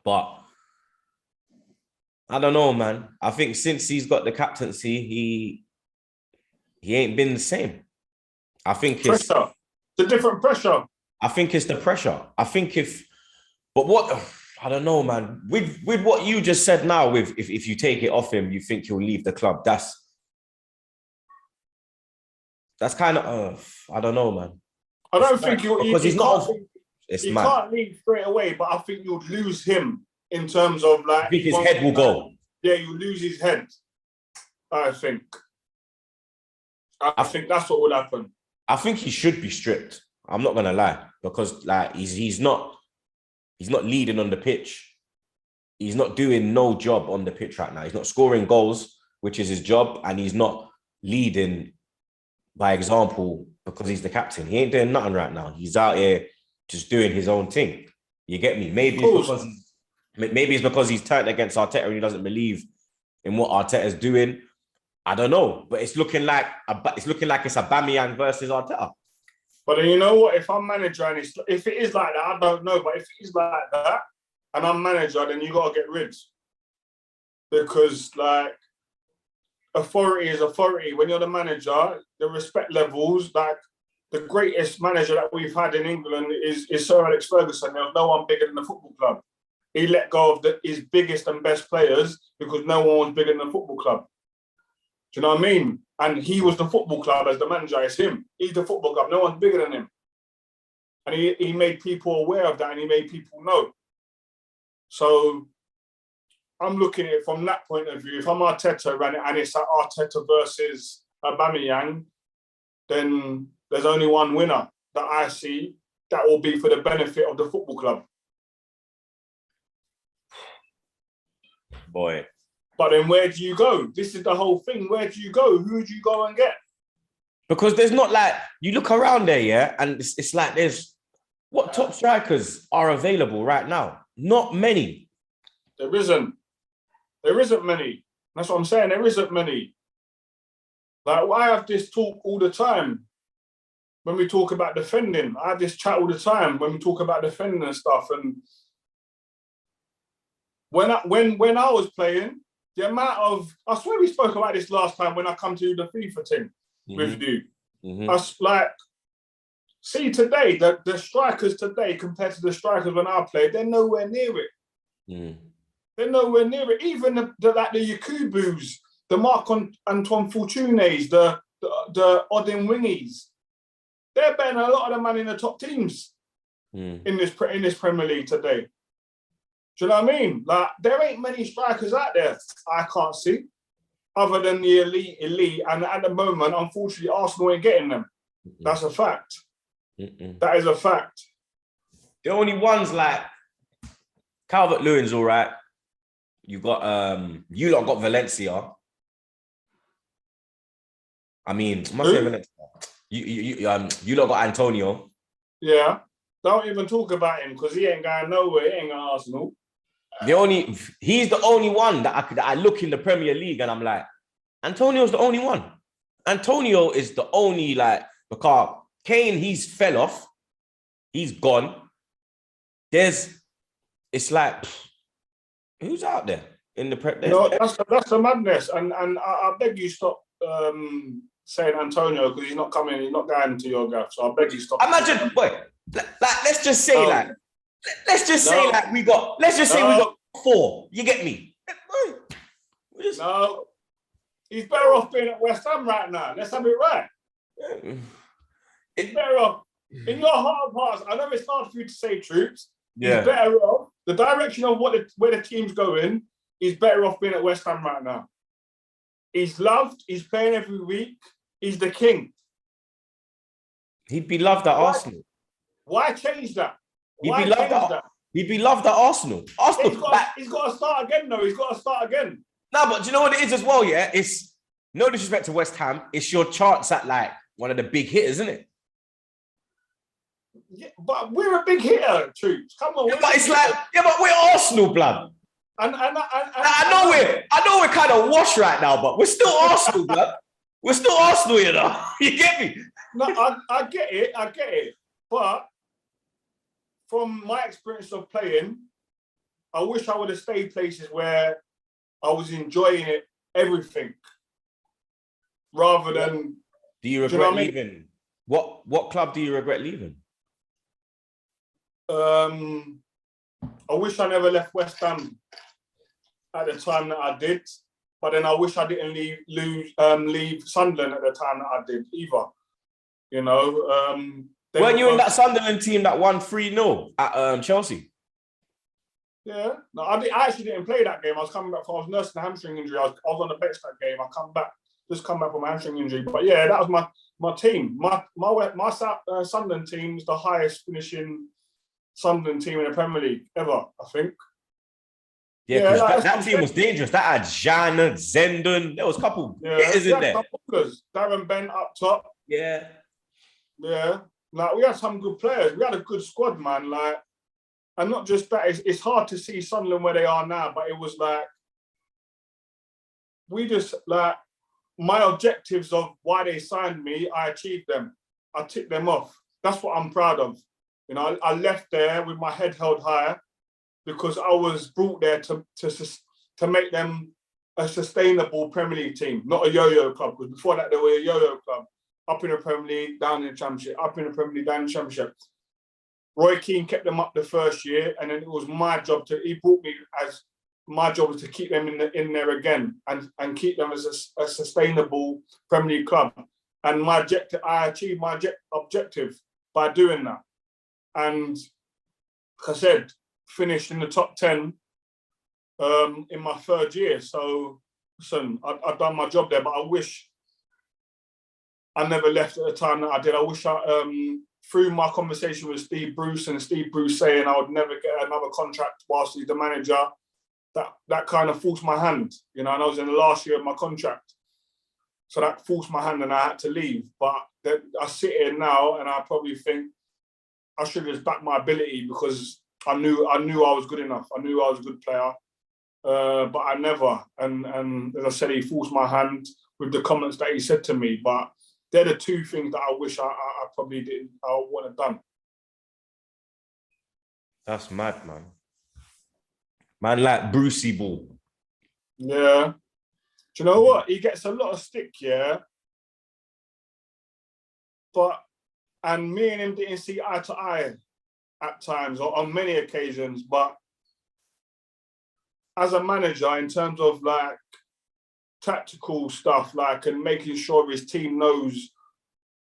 but I don't know, man. I think since he's got the captaincy, he ain't been the same. I think it's pressure. It's a different pressure. I think it's the pressure. I don't know, man. With what you just said now, if you take it off him, you think he'll leave the club. That's kind of I don't know, man. I don't think because he's not. He can't leave straight away, but I think you'll lose him in terms of, like, I think his head will go. Yeah, you lose his head. I think that's what will happen. I think he should be stripped. I'm not gonna lie, because like he's not leading on the pitch. He's not doing no job on the pitch right now. He's not scoring goals, which is his job, and he's not leading by example because he's the captain. He ain't doing nothing right now. He's out here just doing his own thing. You get me? Maybe it's because he's turned against Arteta and he doesn't believe in what Arteta's doing. I don't know, but it's looking like it's Aubameyang versus Arteta. But then, you know what? If I'm manager and if it is like that, I don't know. But if it is like that and I'm manager, then you got to get rid. Because, like, authority is authority. When you're the manager, the respect levels, like, the greatest manager that we've had in England is Sir Alex Ferguson. There was no one bigger than the football club. He let go of his biggest and best players because no one was bigger than the football club. Do you know what I mean? And he was the football club as the manager. It's him. He's the football club. No one's bigger than him. And he made people aware of that and he made people know. So I'm looking at it from that point of view. If I'm Arteta and it's like Arteta versus Aubameyang, then there's only one winner that I see that will be for the benefit of the football club. Boy. But then where do you go? This is the whole thing. Where do you go? Who do you go and get? Because there's not, like, you look around there, yeah, and it's like there's, what top strikers are available right now? Not many. There isn't. There isn't many. That's what I'm saying. There isn't many. Like, I have this talk all the time when we talk about defending. I have this chat all the time when we talk about defending and stuff. And when I was playing, the amount of, I swear we spoke about this last time when I come to the FIFA thing with you. I was like, see today, the strikers today compared to the strikers when I played, they're nowhere near it. They're nowhere near it. Even the Yakubus, the Antoine Fortunes, the Odin Wingies, they're better than a lot of the man in the top teams in this Premier League today. Do you know what I mean? Like, there ain't many strikers out there I can't see, other than the elite. And at the moment, unfortunately, Arsenal ain't getting them. That's a fact. That is a fact. The only ones like Calvert-Lewin's all right. You got you lot got Valencia. I mean, must say Valencia. You lot got Antonio. Yeah. Don't even talk about him because he ain't going nowhere. He ain't going to Arsenal. He's the only one that I look in the Premier League and I'm like, Antonio's the only one. Antonio is the only, like, because Kane, he's fell off. He's gone. It's like, who's out there in the Premier? No, that's the madness. And I beg you stop saying Antonio because he's not coming, he's not going to your gaff. So I beg you stop. Imagine, wait, like, let's just say we got 4. You get me? No, he's better off being at West Ham right now. Let's have it right. He's better off. In your heart of hearts, I know it's hard for you to say, Troopz. Yeah. He's better off. The direction of where the team's going, he's better off being at West Ham right now. He's loved. He's playing every week. He's the king. He'd be loved at Arsenal. Why change that? He'd be loved at Arsenal. He's got to start again, though. He's got to start again. No, but do you know what it is as well, yeah? It's no disrespect to West Ham. It's your chance at, like, one of the big hitters, isn't it? Yeah, but we're a big hitter, Troopz. Come on. Yeah, but it's like, but we're Arsenal, blood. I know we're kind of washed right now, but we're still Arsenal, blood. We're still Arsenal, you know. You get me? No, I get it. But from my experience of playing, I wish I would have stayed places where I was enjoying it, everything, rather than. Do you regret leaving? What club do you regret leaving? I wish I never left West Ham at the time that I did, but then I wish I didn't leave Sunderland at the time that I did either. You know, weren't you in that Sunderland team that won 3-0 at Chelsea? Yeah, no, I actually didn't play that game. I was coming back from, I was nursing a hamstring injury. I was on the bench that game. I just come back from a hamstring injury. But yeah, that was my team. My Sunderland team is the highest finishing Sunderland team in the Premier League ever, I think. Yeah, that team was dangerous. That had Jan, Zenden. There was a couple hitters in there. Darren Bent up top. Yeah. Yeah. Like, we had some good players. We had a good squad, man. Like, and not just that, it's hard to see Sunderland where they are now, but it was like, we just, like, my objectives of why they signed me, I achieved them. I ticked them off. That's what I'm proud of. You know, I left there with my head held high because I was brought there to make them a sustainable Premier League team, not a yo-yo club. Because before that, they were a yo-yo club. Up in the Premier League, down in the Championship, up in the Premier League, down in the Championship. Roy Keane kept them up the first year, and then it was my job he brought me as my job was to keep them in there again and keep them as a sustainable Premier League club. And I achieved my objective by doing that. And like I said, finished in the top 10 in my third year. So listen, I've done my job there, but I wish I never left at the time that I did. I wish through my conversation with Steve Bruce and Steve Bruce saying I would never get another contract whilst he's the manager, that kind of forced my hand, you know, and I was in the last year of my contract. So that forced my hand and I had to leave. But I sit here now and I probably think I should have just backed my ability because I knew I was good enough. I knew I was a good player. but I never. And as I said, he forced my hand with the comments that he said to me. But they're the two things that I wish I probably didn't. I wouldn't have done. That's mad, man. Man, like Brucey Ball. Yeah. Do you know what? He gets a lot of stick, yeah. And me and him didn't see eye to eye at times, or on many occasions. But as a manager, in terms of like tactical stuff, like, and making sure his team knows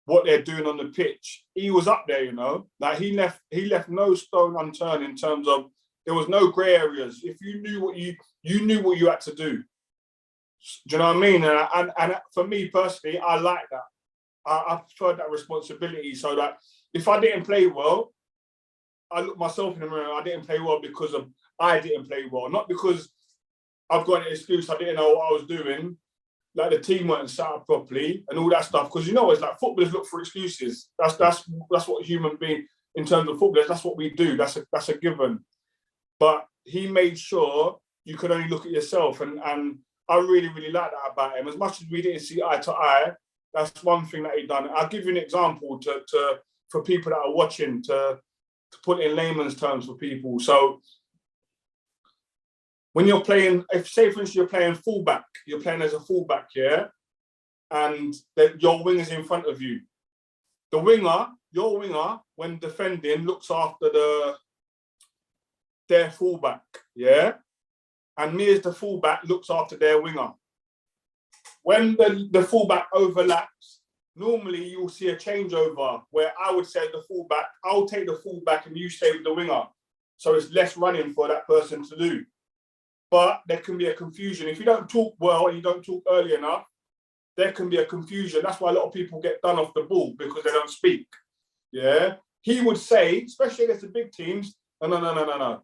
what they're doing on the pitch, he was up there, you know. Like he left no stone unturned in terms of there was no grey areas. If you knew what you knew what you had to do. Do you know what I mean? And for me personally, I like that. I prefer that responsibility, so that if I didn't play well, I look myself in the mirror. I didn't play well because I didn't play well, not because I've got an excuse. I didn't know what I was doing. Like the team weren't set up properly and all that stuff. Because you know, it's like footballers look for excuses. That's what human being in terms of footballers. That's what we do. That's a given. But he made sure you could only look at yourself, and I really like that about him. As much as we didn't see eye to eye, that's one thing that he done. I'll give you an example for people that are watching to put it in layman's terms for people. So when you're playing, if say for instance you're playing fullback, you're playing as a fullback, yeah, and your wing is in front of you. Your winger, when defending, looks after their fullback, yeah, and me as the fullback looks after their winger. When the fullback overlaps, normally you'll see a changeover where I would say the fullback, I'll take the fullback and you stay with the winger, so it's less running for that person to do. But there can be a confusion. If you don't talk well and you don't talk early enough, there can be a confusion. That's why a lot of people get done off the ball, because they don't speak. Yeah. He would say, especially against the big teams, no.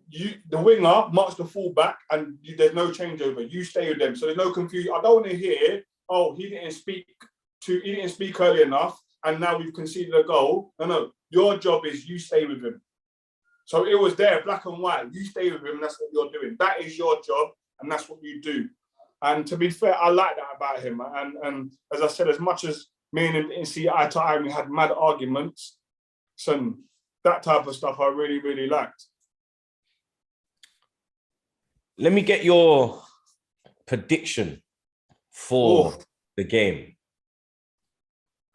The winger marks the fullback and there's no changeover. You stay with them. So there's no confusion. I don't want to hear, oh, he didn't speak early enough and now we've conceded a goal. No. Your job is you stay with him. So it was there, black and white. You stay with him, that's what you're doing. That is your job, and that's what you do. And to be fair, I like that about him. And as I said, as much as me and him didn't see eye to eye, we had mad arguments. So that type of stuff I really liked. Let me get your prediction for the game.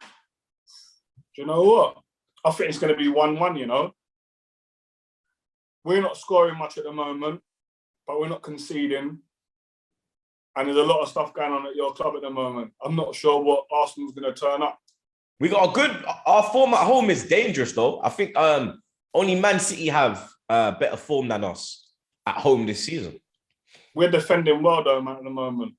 Do you know what? I think it's going to be 1-1, you know. We're not scoring much at the moment, but we're not conceding. And there's a lot of stuff going on at your club at the moment. I'm not sure what Arsenal's going to turn up. We got our form at home is dangerous though. I think only Man City have better form than us at home this season. We're defending well though, man, at the moment.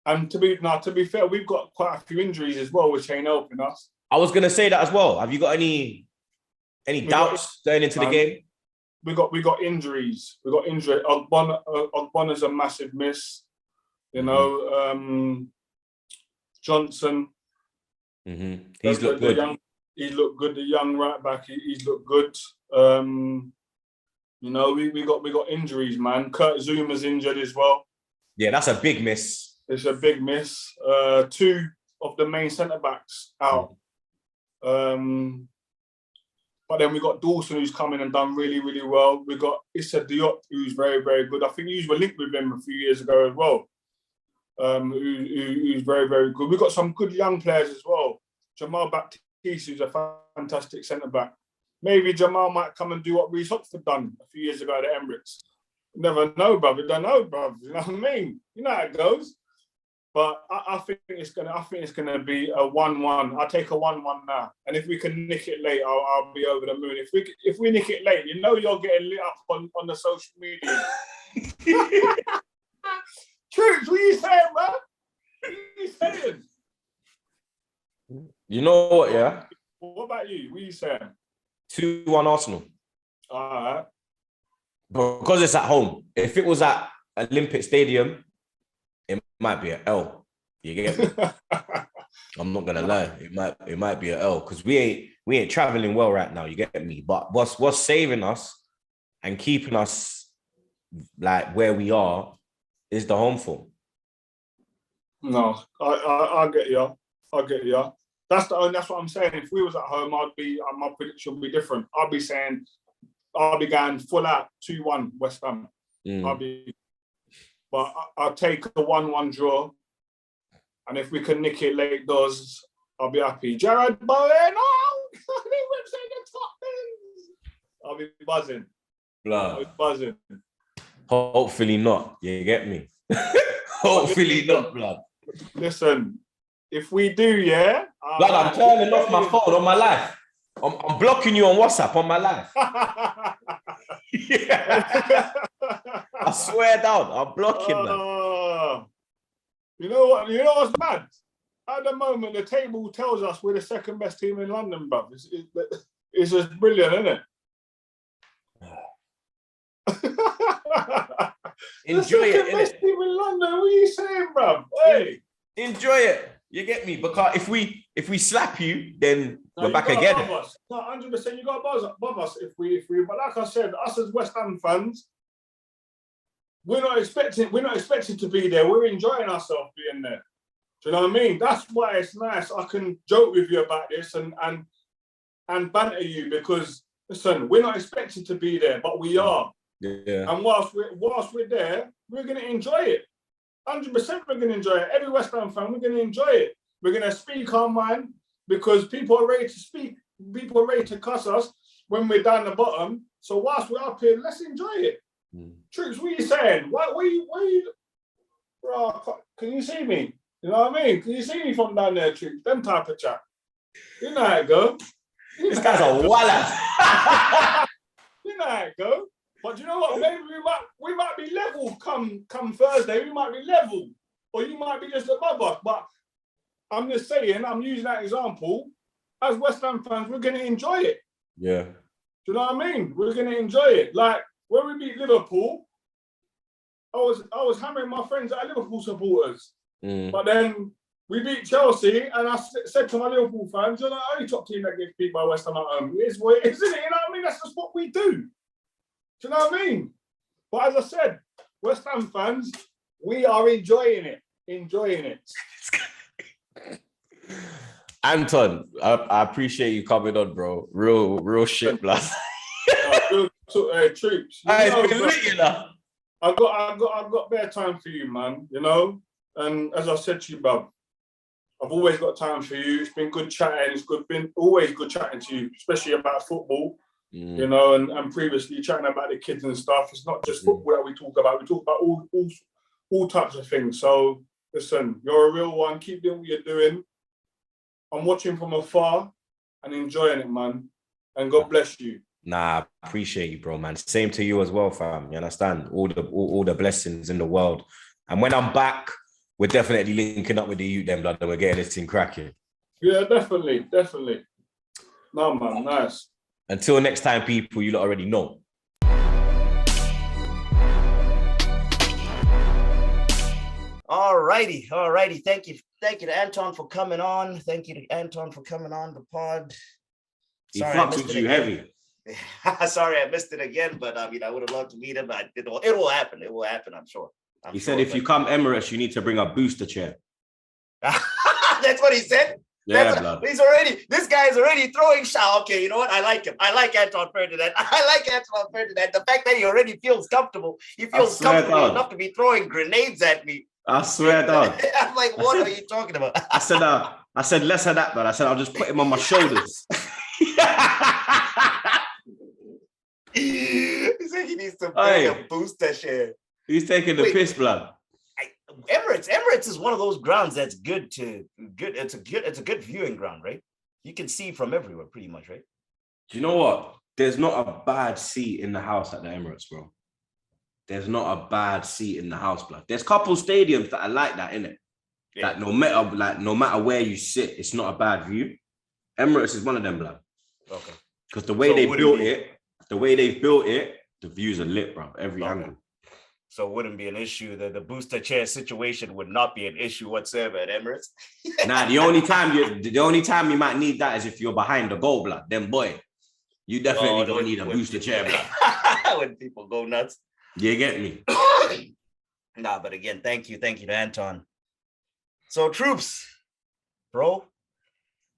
And to be fair, we've got quite a few injuries as well, which ain't helping us. I was going to say that as well. Have you got any doubts going into the game? We got injuries. We got injury. Ogbonna is a massive miss. You know, Johnson. Mm-hmm. He's looked good. He's looked good. The young right back. He's looked good. You know, we got injuries, man. Kurt Zuma's injured as well. Yeah, that's a big miss. It's a big miss. Two of the main centre backs out. But then we got Dawson, who's come in and done really well. We got Issa Diop, who's very good. I think you were linked with him a few years ago as well. Who's very good. We've got some good young players as well. Jamal Baptiste, who's a fantastic centre back. Maybe Jamal might come and do what Reece Oxford done a few years ago at the Emirates. Never know, brother. Don't know, brother. You know what I mean? You know how it goes. But I think it's gonna be a 1-1. I'll take a 1-1 now. And if we can nick it late, I'll be over the moon. If we nick it late, you know you're getting lit up on the social media. Troopz, what are you saying, man? What are you saying? You know what, yeah? What about you? What are you saying? 2-1 Arsenal. All right. Because it's at home. If it was at Olympic Stadium, it might be an L. You get me? I'm not gonna lie. It might be an L because we ain't traveling well right now. You get me? But what's saving us and keeping us like where we are is the home form. No, I get you. I get you. That's what I'm saying. If we was at home, my prediction would be different. I'll be saying I'll be going full out 2-1 West Ham. But I'll take a 1-1 draw. And if we can nick it late doors, I'll be happy. Jared Bowen, I'll be buzzing. Blah. I'll be buzzing. Hopefully not. You get me? Hopefully not, blood. Listen, if we do, yeah. Blood, I'm turning off my phone on my life. I'm blocking you on WhatsApp on my life. Yeah. I swear down, I'm blocking man. You know what? You know what's mad? At the moment, the table tells us we're the second best team in London, bruv. It's just brilliant, isn't it? Enjoy it. The best team in London. What are you saying, bruv? Hey, enjoy it. You get me? Because if we slap you, then we're back again. No, 100%. You got above us if we. But like I said, us as West Ham fans, we're not expecting to be there. We're enjoying ourselves being there. Do you know what I mean? That's why it's nice. I can joke with you about this and banter you because listen, we're not expected to be there, but we are. Yeah. And whilst we're there, we're gonna enjoy it. 100% we're gonna enjoy it. Every West Ham fan, we're gonna enjoy it. We're gonna speak our mind because people are ready to speak. People are ready to cuss us when we're down the bottom. So whilst we're up here, let's enjoy it. Troopz, what are you saying? What you? Bro, can you see me? You know what I mean? Can you see me from down there, Troopz? Them type of chat. You know how it go. This guy's a walla. You know how it go. But you know what? Maybe we might be level come Thursday. We might be level, or you might be just above us. But I'm just saying. I'm using that example. As West Ham fans, we're going to enjoy it. Yeah. Do you know what I mean? We're going to enjoy it. Like when we beat Liverpool, I was hammering my friends that are Liverpool supporters. But then we beat Chelsea, and I said to my Liverpool fans, "You're the only top team that gets beat by West Ham at home." It's what it is, isn't it? You know what I mean? That's just what we do. Do you know what I mean? But as I said, West Ham fans, we are enjoying it. Enjoying it. Anton, I appreciate you coming on, bro. Real shit, blood. Troopz. It's been lit, you know. I've got bare time for you, man. You know, and as I said to you, bub, I've always got time for you. It's been good chatting. Been always good chatting to you, especially about football. You know, and previously chatting about the kids and stuff. It's not just football that we talk about. We talk about all types of things. So listen, you're a real one. Keep doing what you're doing. I'm watching from afar and enjoying it, man. And God bless you. Nah, I appreciate you, bro, man. Same to you as well, fam. You understand? All the blessings in the world. And when I'm back, we're definitely linking up with the youth, them, blood, and we're getting this thing cracking. Yeah, definitely. No, man, nice. Until next time, people, you lot already know. Alrighty. Thank you to Anton for coming on. Thank you to Anton for coming on the pod. He fucks with you heavy. Sorry, I missed it again, but I mean, I would have loved to meet him. It will happen. It will happen, I'm sure. He said if you come Emirates, you need to bring a booster chair. That's what he said? Yeah, blood. This guy is already throwing shots. Okay, you know what? I like him. I like Anton Ferdinand. The fact that he already feels comfortable. He feels comfortable enough to be throwing grenades at me. I swear down. I'm like, what are you talking about? I said less of that, but I said I'll just put him on my shoulders. He said he needs to bring a booster share. He's taking the piss, blood. Emirates is one of those grounds that's good. It's a good viewing ground, right? You can see from everywhere, pretty much, right? Do you know what? There's not a bad seat in the house at the Emirates, bro. There's not a bad seat in the house, blood. There's a couple stadiums that are like that, innit? Yeah. Like no matter where you sit, it's not a bad view. Emirates is one of them, blood. Okay. Because the way they've built it, the views are lit, bro. Every angle. So it wouldn't be an issue. The booster chair situation would not be an issue whatsoever at Emirates. Nah, the only time you might need that is if you're behind the goal, blood. Then boy, you definitely don't need a booster chair, blood. When people go nuts. You get me? Nah, but again, thank you to Anton. So Troopz, bro,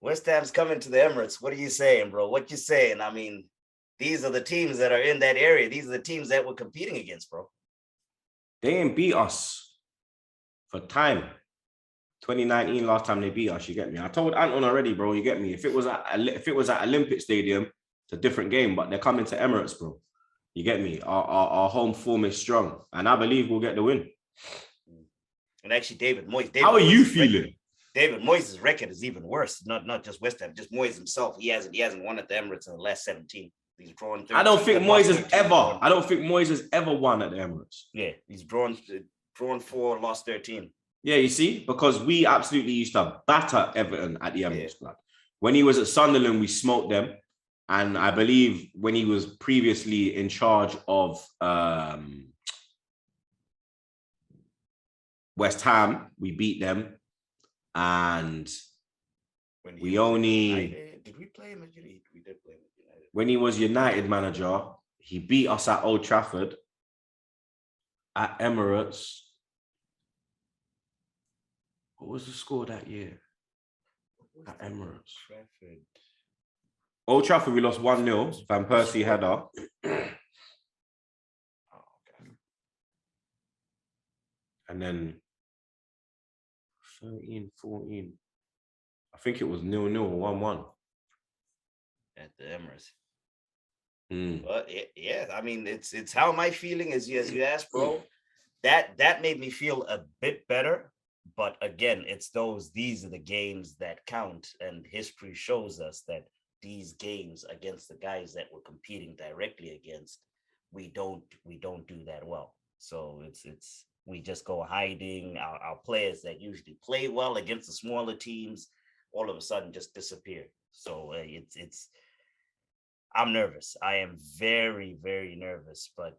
West Ham's coming to the Emirates. What are you saying, bro? What you saying? I mean, these are the teams that are in that area. These are the teams that we're competing against, bro. They ain't beat us for time. 2019, last time they beat us. You get me? I told Anton already, bro. You get me? If it was at Olympic Stadium, it's a different game. But they're coming to Emirates, bro. You get me? Our home form is strong, and I believe we'll get the win. And actually, David Moyes. How are you feeling? David Moyes' record is even worse. Not just West Ham, just Moyes himself. He hasn't won at the Emirates in the last 17. He's drawn 13. I don't think Moyes has ever won at the Emirates. Yeah, he's drawn 4, lost 13. Yeah, you see, because we absolutely used to batter Everton at the Emirates. Yeah. When he was at Sunderland, we smoked them. And I believe when he was previously in charge of West Ham, we beat them. And did we play him at United? We did play him at United. When he was United manager, he beat us at Old Trafford, at Emirates. What was the score that year? At Emirates. Old Trafford, we lost 1-0. Van Persie header. Oh, okay. And then 13, 14. I think it was 0-0 or 1-1. At the Emirates. Mm. But yeah, I mean, it's how am I feeling as you asked, bro. That made me feel a bit better. But again, these are the games that count, and history shows us that these games against the guys that we're competing directly against, we don't do that well. So we just go hiding. Our players that usually play well against the smaller teams, all of a sudden just disappear. So I'm nervous. I am very, very nervous, but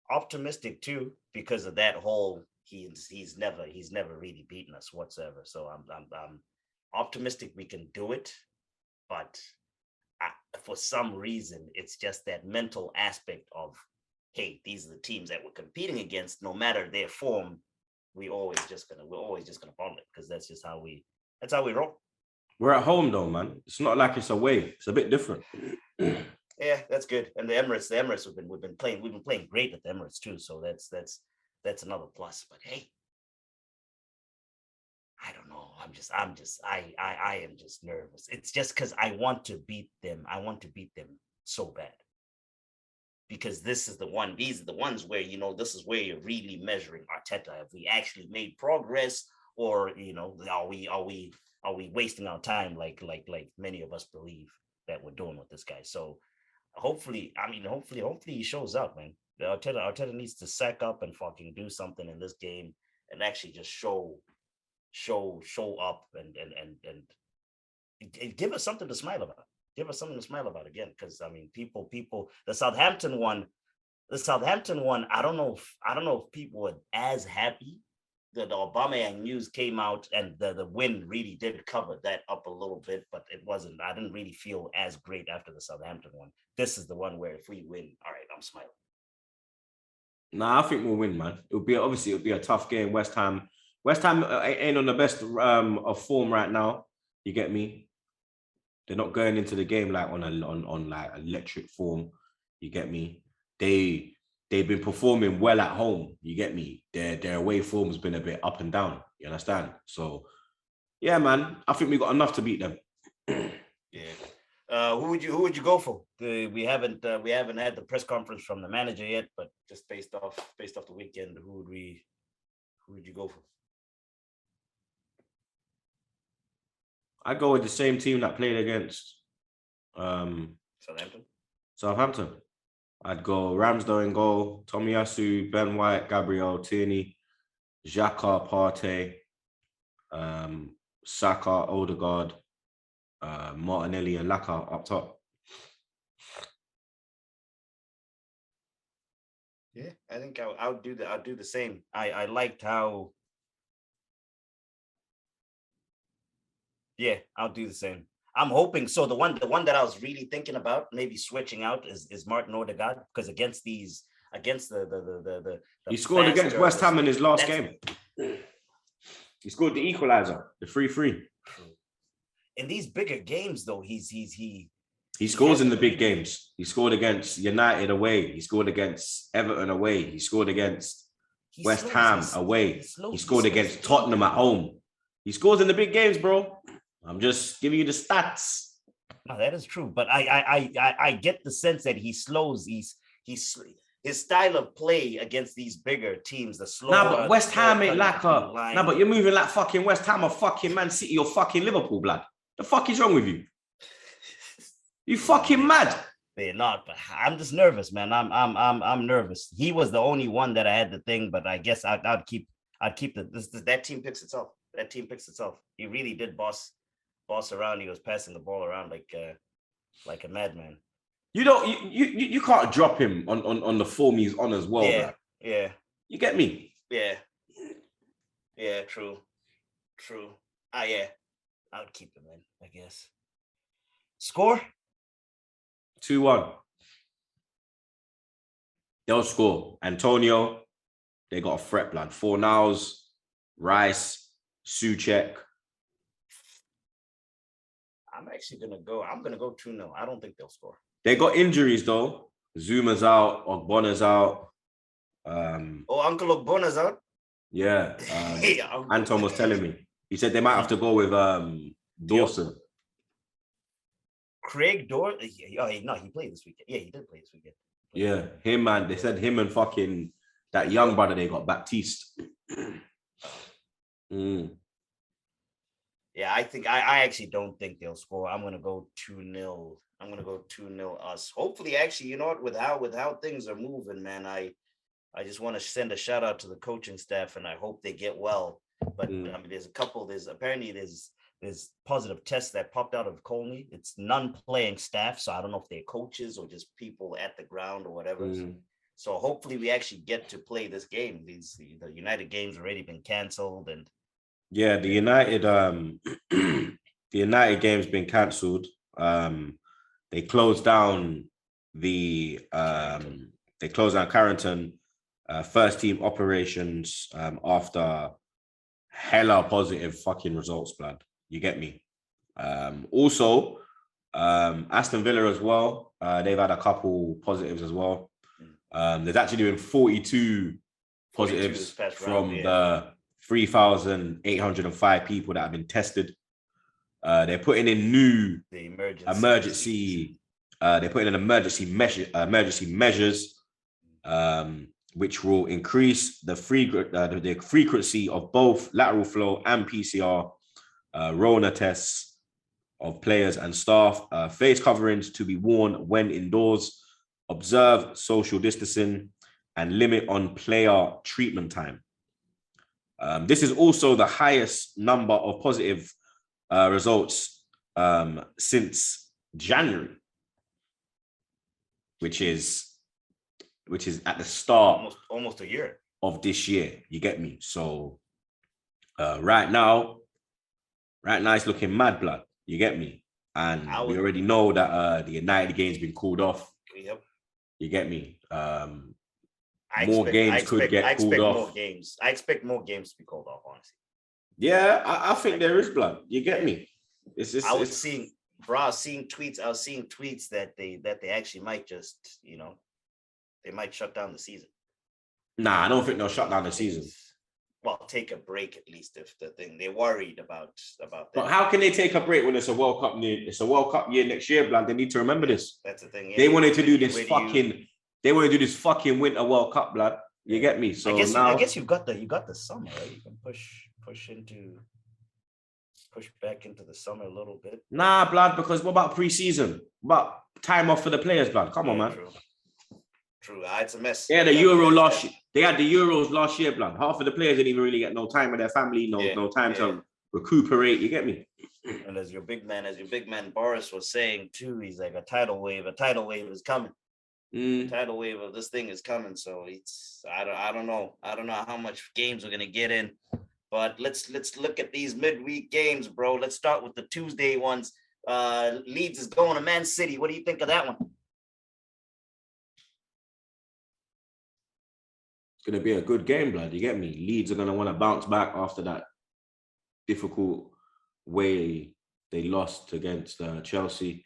optimistic too, because of that whole he's never really beaten us whatsoever. So I'm optimistic we can do it, but for some reason it's just that mental aspect of, hey, these are the teams that we're competing against. No matter their form, we're always just gonna bottle it, because that's how we roll. We're at home though, man. It's not like it's away. It's a bit different. Yeah, that's good. And the Emirates we've been playing great at the Emirates too. So that's another plus. But hey, I don't know. I am just nervous. It's just because I want to beat them. I want to beat them so bad. Because these are the ones where, this is where you're really measuring Arteta. Have we actually made progress, or, are we wasting our time like many of us believe that we're doing with this guy? So hopefully he shows up, man. Arteta needs to sack up and fucking do something in this game and actually just show up and give us something to smile about. Give us something to smile about again, because I mean, people. The Southampton one. I don't know if people were as happy. The Aubameyang news came out, and the win really did cover that up a little bit, but it wasn't. I didn't really feel as great after the Southampton one. This is the one where if we win, all right, I'm smiling. Nah, I think we'll win, man. It'll be a tough game. West Ham ain't on the best of form right now. You get me? They're not going into the game like on like electric form. You get me? They've been performing well at home. You get me? Their away form has been a bit up and down. You understand? So yeah, man, I think we got enough to beat them. Yeah. Who would you go for? We haven't had the press conference from the manager yet, but just based off the weekend, who would you go for? I go with the same team that played against Southampton. I'd go Ramsdale in goal, Tomiyasu, Ben White, Gabriel, Tierney, Xhaka, Partey, Saka, Odegaard, Martinelli, and Laka up top. Yeah, I think I'll do the same. I liked how. Yeah, I'll do the same. I'm hoping so. The one that I was really thinking about maybe switching out is Martin Odegaard, because against these against the He scored against faster, West the Ham in his last that's- game. He scored the equalizer, the 3-3. In these bigger games, though, he scores in the hasn't big really- games. He scored against United away. He scored against Everton away. He scored against he West slows- Ham he away. slows- He he scored slows against the game Tottenham down. at home. He scores in the big games, bro. I'm just giving you the stats. No, that is true, but I get the sense that he slows. His style of play against these bigger teams, the slow. Nah, but West Ham ain't like a. line. Nah, but you're moving like fucking West Ham or fucking Man City or fucking Liverpool, blood. The fuck is wrong with you? You fucking mad? They're not, but I'm just nervous, man. I'm nervous. He was the only one that I had the thing, but I guess I'd keep that team picks itself. That team picks itself. He really did boss around. He was passing the ball around like a madman. You don't. You can't drop him on the form he's on as well. Yeah, blood. yeah, You get me? yeah, yeah. True. Yeah, I would keep him in. I guess. Score. 2-1. They'll score. Antonio, they got a threat, blood. Fornals, Rice, Souček. I'm gonna go 2-0. I don't think they'll score. They got injuries though. Zuma's out, Ogbona's out. Uncle Ogbona's out. Yeah. Hey, Uncle- Anton was telling me. He said they might have to go with Dawson. Craig Dor. He played this weekend. Yeah, he did play this weekend. Yeah, him and they said him and fucking that young brother they got, Baptiste. Yeah, I actually don't think they'll score. I'm gonna go 2-0. I'm gonna go 2-0 us. Hopefully, actually, you know what? With how things are moving, man, I just want to send a shout out to the coaching staff, and I hope they get well. But I mean, there's positive tests that popped out of Colney. It's non-playing staff, so I don't know if they're coaches or just people at the ground or whatever. So hopefully we actually get to play this game. The United game's already been canceled, and Yeah, the United the United game's been cancelled. They closed down Carrington first team operations after hella positive fucking results, blood. You get me? Also, Aston Villa as well. They've had a couple positives as well. There's actually been 42 positives from the 3,805 people that have been tested. They're putting in new emergency measures, which will increase the frequency of both lateral flow and PCR Rona tests of players and staff, face coverings to be worn when indoors, observe social distancing, and limit on player treatment time. This is also the highest number of positive results since January, which is at the start almost a year of this year. You get me? So right now it's looking mad, blood. You get me? And we already know that the United game's been called off. Yep. You get me? More games could get called off. I expect more games to be called off, honestly. Yeah, I think there is, blood. You get me? I was seeing tweets that they actually might just, they might shut down the season. Nah, I don't think they'll shut down the season. Well, take a break at least if the thing they're worried about that. But how can they take a break when it's a World Cup year? It's a World Cup year next year, blood. They need to remember this. That's the thing. Yeah. They wanted to do this fucking Winter World Cup, blood. You get me? So I guess you got the summer, right? You can push back into the summer a little bit. Nah, blood, because what about pre-season? What about time off for the players, blood? Come on, man. True. It's a mess. Yeah, the Euro last year. They had the Euros last year, blood. Half of the players didn't even really get no time with their family, no time to recuperate. You get me? And as your big man Boris was saying too, he's like a tidal wave is coming. Tidal wave of this thing is coming. So I don't know how much games we're gonna get in. But let's look at these midweek games, bro. Let's start with the Tuesday ones. Leeds is going to Man City. What do you think of that one? going to be a good game, blood. You get me? Leeds are going to want to bounce back after that difficult way they lost against Chelsea.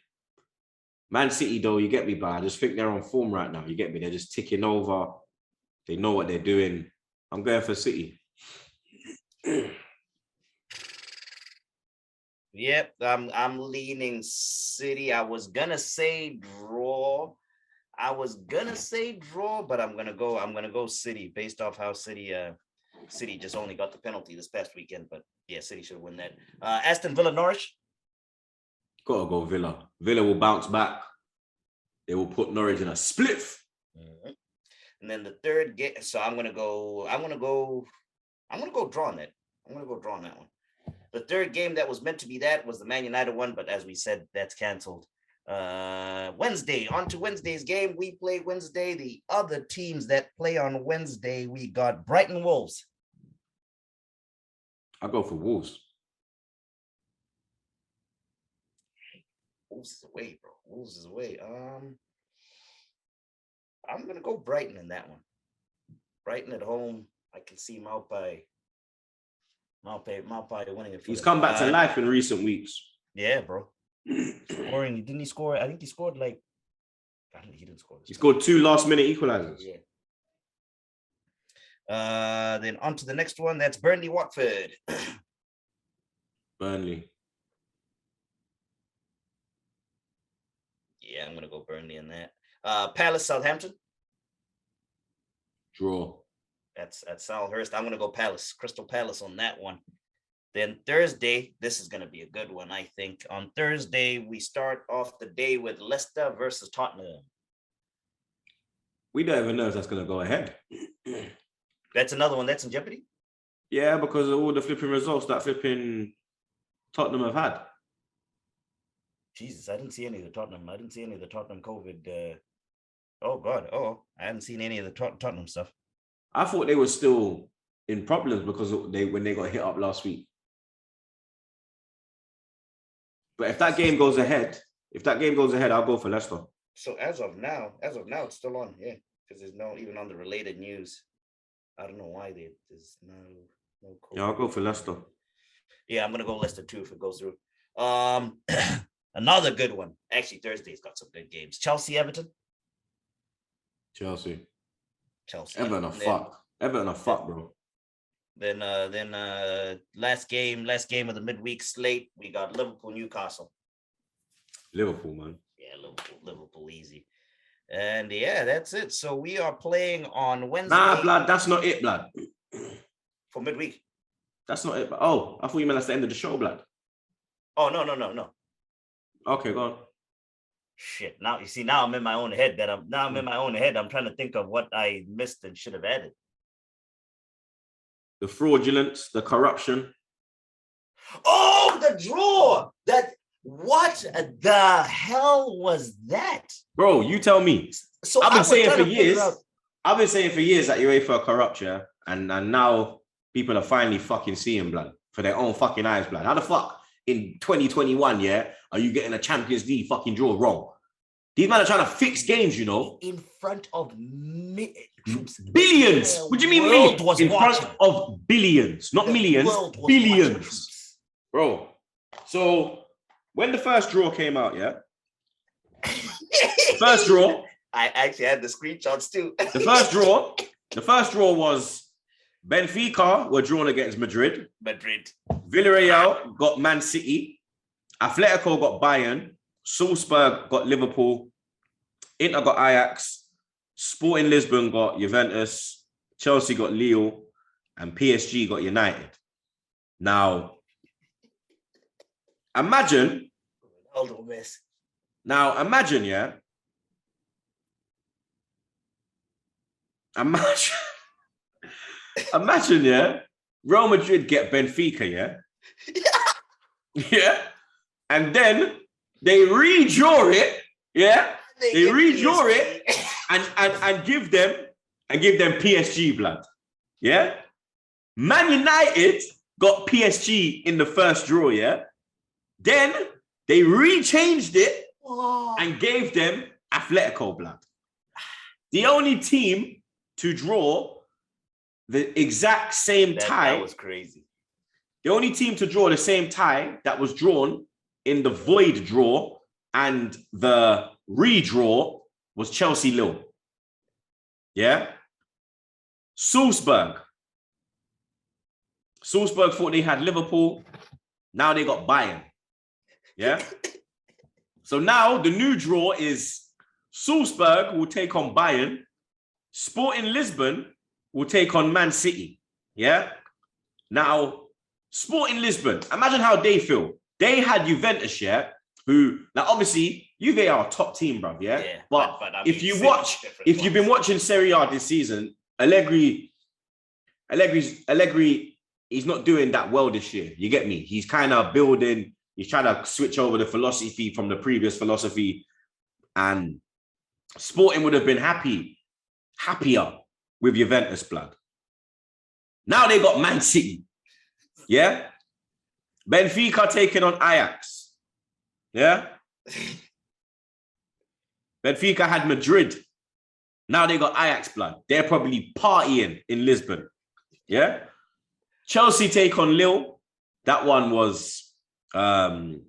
Man City, though, you get me, blood. I just think they're on form right now. You get me? They're just ticking over. They know what they're doing. I'm going for City. Yep, I'm leaning City. I was gonna say draw. But I'm gonna go City based off how City just only got the penalty this past weekend. But yeah, City should win that. Aston Villa Norwich. Gotta go Villa. Villa will bounce back. They will put Norwich in a spliff. Mm-hmm. And then the third game. So I'm gonna go draw on that. I'm gonna go draw on that one. The third game that was meant to be that was the Man United one, but as we said, that's canceled. Wednesday, on to Wednesday's game. We play Wednesday. The other teams that play on Wednesday, we got Brighton Wolves. I go for Wolves. Wolves is away, bro. Wolves is away. I'm gonna go Brighton in that one. Brighton at home. I can see Maupai winning it. He's come back to life in recent weeks. Yeah, bro. Scoring, didn't he score? I think he scored like. He didn't score. He scored 2 last-minute equalizers. Yeah. Then on to the next one. That's Burnley Watford. Burnley. Yeah, I'm gonna go Burnley in that. Palace Southampton. Draw. That's at Selhurst. I'm gonna go Palace, Crystal Palace on that one. Then Thursday, this is gonna be a good one, I think. On Thursday, we start off the day with Leicester versus Tottenham. We don't even know if that's gonna go ahead. That's another one that's in jeopardy. Yeah, because of all the flipping results that flipping Tottenham have had. Jesus, I didn't see any of the Tottenham. I didn't see any of the Tottenham COVID. Oh God. Oh, I haven't seen any of the Tottenham stuff. I thought they were still in problems because when they got hit up last week. But if that game goes ahead, I'll go for Leicester. So as of now, it's still on, yeah, because there's no even on the related news. I don't know why there's no. COVID. Yeah, I'll go for Leicester. Yeah, I'm gonna go Leicester too if it goes through. Another good one. Actually, Thursday's got some good games. Chelsea Everton. Chelsea. Everton a fuck, bro. Then last game of the midweek slate, we got Liverpool Newcastle. Liverpool, man. Yeah, Liverpool easy. And yeah, that's it. So we are playing on Wednesday. Nah, blood, that's not it, blood. For midweek. That's not it. Oh, I thought you meant that's the end of the show, blood. Oh, no. Okay, go on. Shit. Now you see, now I'm in my own head. I'm trying to think of what I missed and should have added. The fraudulence, the corruption. Oh, the draw. What the hell was that? Bro, you tell me. So I've been saying for years that UEFA are corrupt, yeah? And now people are finally fucking seeing, blood, for their own fucking eyes, blood. How the fuck in 2021, yeah, are you getting a Champions League fucking draw wrong? These men are trying to fix games, you know. In front of billions. What do you mean millions? In front of billions, not millions, billions. Bro, so when the first draw came out, yeah? First draw. I actually had the screenshots too. The first draw was Benfica were drawn against Madrid. Villarreal got Man City. Atletico got Bayern. Salzburg got Liverpool. Inter got Ajax. Sporting Lisbon got Juventus. Chelsea got Lille. And PSG got United. Now, imagine, yeah. Imagine, yeah. Real Madrid get Benfica, yeah. Yeah. And then they redraw it, yeah. They redraw it and give them PSG, blood. Yeah. Man United got PSG in the first draw, yeah. Then they rechanged it and gave them Atletico, blood. The only team to draw the exact same tie. That was crazy. The only team to draw the same tie that was drawn in the void draw and the redraw was Chelsea Lille. Yeah? Salzburg thought they had Liverpool. Now they got Bayern. Yeah? So now the new draw is Salzburg will take on Bayern. Sporting Lisbon will take on Man City. Yeah? Now, Sporting Lisbon, imagine how they feel. They had Juventus, yeah, who, now obviously, Juve are a top team, bruv, yeah? But I mean, if you've been watching Serie A this season, Allegri, he's not doing that well this year. You get me? He's kind of building, he's trying to switch over the philosophy from the previous philosophy, and Sporting would have been happier with Juventus, blood. Now they got Man City. Yeah? Benfica taking on Ajax. Yeah? Benfica had Madrid. Now they got Ajax, blood. They're probably partying in Lisbon. Yeah? Chelsea take on Lille. That one was done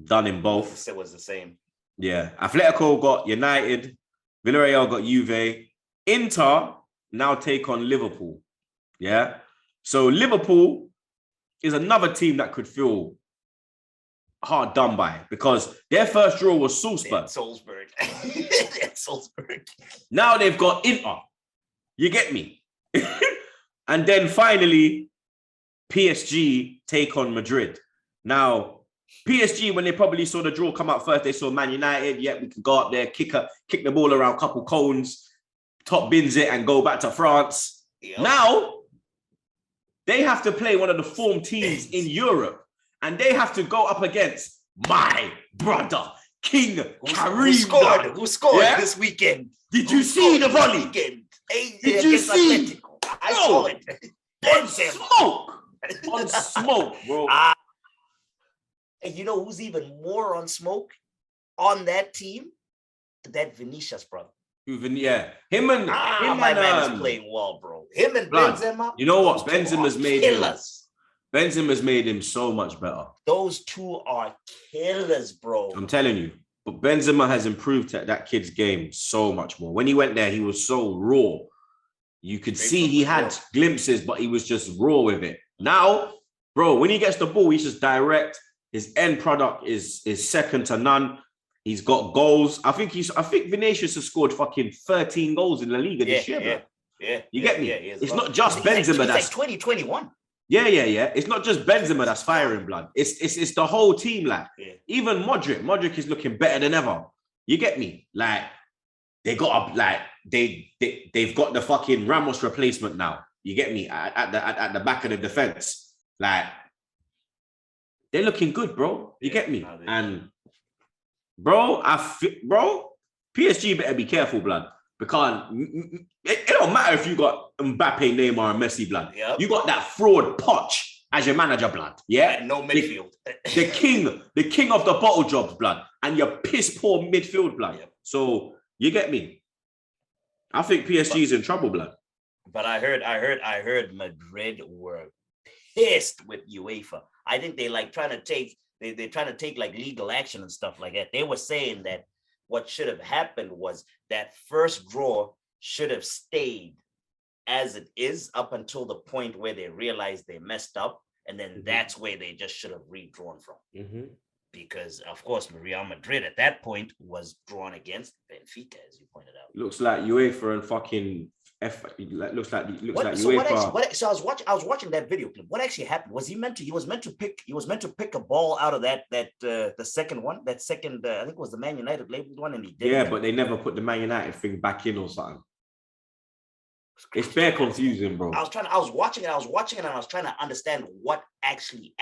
in both. It was the same. Yeah. Atletico got United. Villarreal got Juve. Inter now take on Liverpool. Yeah? So Liverpool is another team that could feel hard done by because their first draw was Salzburg. Salzburg. Salzburg. Now they've got Inter. You get me? And then finally, PSG take on Madrid. Now, PSG, when they probably saw the draw come out first, they saw Man United. Yeah, we can go up there, kick the ball around a couple cones, top bins it, and go back to France. Yep. Now, they have to play one of the form teams in Europe, and they have to go up against my brother, King Karim. Who scored this weekend? Did you see the volley? Did you see? I saw it. On smoke, bro. And you know who's even more on smoke on that team? That Vinicius, brother. Yeah, him and my man is playing well, bro. Him and Benzema. You know what? Benzema's made him so much better. Those two are killers, bro. I'm telling you. But Benzema has improved that kid's game so much more. When he went there, he was so raw. You could see he had glimpses, but he was just raw with it. Now, bro, when he gets the ball, he's just direct. His end product is second to none. He's got goals. I think Vinicius has scored fucking 13 goals in La Liga this year, bro. Yeah. You get me? It's not just Benzema that's 2021. Yeah. It's not just Benzema that's firing, blood. It's the whole team, like. Yeah. Even Modric is looking better than ever. You get me? Like, they got up, like they've got the fucking Ramos replacement now. You get me? At the back of the defense. Like, they're looking good, bro. You get me? And bro, PSG better be careful, blood. Because it don't matter if you got Mbappe, Neymar, and Messi, blood. Yep. You got that fraud Poch as your manager, blood. Yeah? No midfield. The king of the bottle jobs, blood. And your piss poor midfield, blood. Yep. So you get me? I think PSG is in trouble, blood. But I heard Madrid were pissed with UEFA. I think they like trying to take like legal action and stuff like that. They were saying that what should have happened was that first draw should have stayed as it is up until the point where they realized they messed up, and then that's where they just should have redrawn from. Because of course Real Madrid at that point was drawn against Benfica, as you pointed out. Looks like UEFA and fucking looks like UEFA. So I was watching that video clip. What actually happened? Was he was meant to pick a ball out of the second one, I think it was the Man United labeled one, and he did. Yeah, but they never put the Man United thing back in or something. It's bare confusing, bro. I was watching it, and I was trying to understand what actually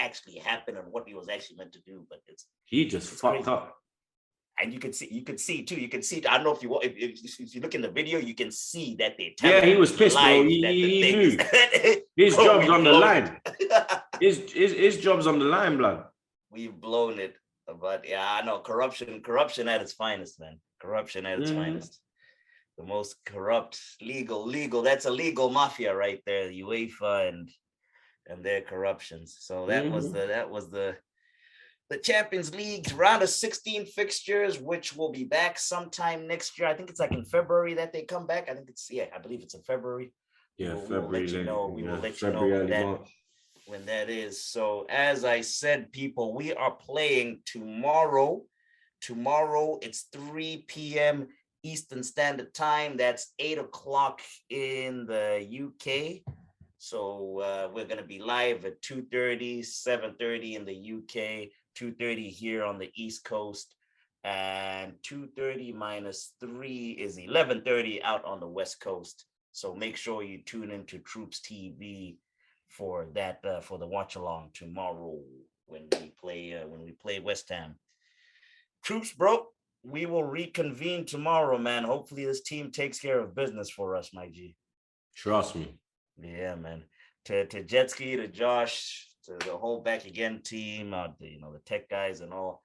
happened and what he was actually meant to do, but he just fucked up. And you can see. I don't know if you look in the video, you can see that they. Yeah, he was pissed, bro. He knew his job's on the line. His job's on the line, blood. We've blown it, but yeah, I know corruption at its finest, man. Corruption at its finest. the most corrupt, legal. That's a legal mafia right there, UEFA and their corruptions. So that was the Champions League round of 16 fixtures, which will be back sometime next year. I think it's like in February that they come back. I believe it's in February. Yeah, we will let you know. We will let you know when that is. So as I said, people, we are playing tomorrow. Tomorrow it's 3 p.m. Eastern Standard Time. That's 8 o'clock in the UK. So we're going to be live at 2:30, 7:30 in the UK, 2:30 here on the East Coast, and 2:30 minus 3 is 11:30 out on the West Coast. So make sure you tune into TroopzTV for that, for the watch along tomorrow when we play West Ham. Troopz, bro, we will reconvene tomorrow, man. Hopefully this team takes care of business for us, my G. Trust me. Yeah, man. To Jetski, to Josh, to the whole Back Again team, the tech guys and all.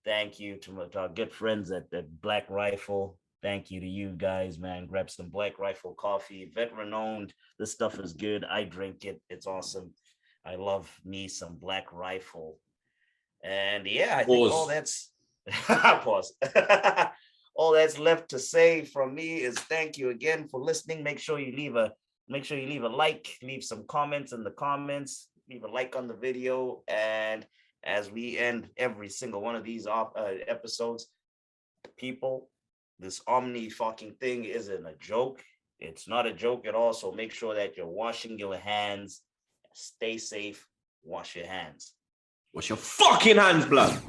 Thank you to our good friends at Black Rifle. Thank you to you guys, man. Grab some Black Rifle coffee, veteran owned. This stuff is good. I drink it. It's awesome. I love me some Black Rifle. And yeah, I think all that's pause. All that's left to say from me is thank you again for listening. Make sure you leave a like, leave some comments in the comments, leave a like on the video. And as we end every single one of these episodes, people, this Omni fucking thing isn't a joke. It's not a joke at all. So make sure that you're washing your hands. Stay safe. Wash your hands. Wash your fucking hands, blood.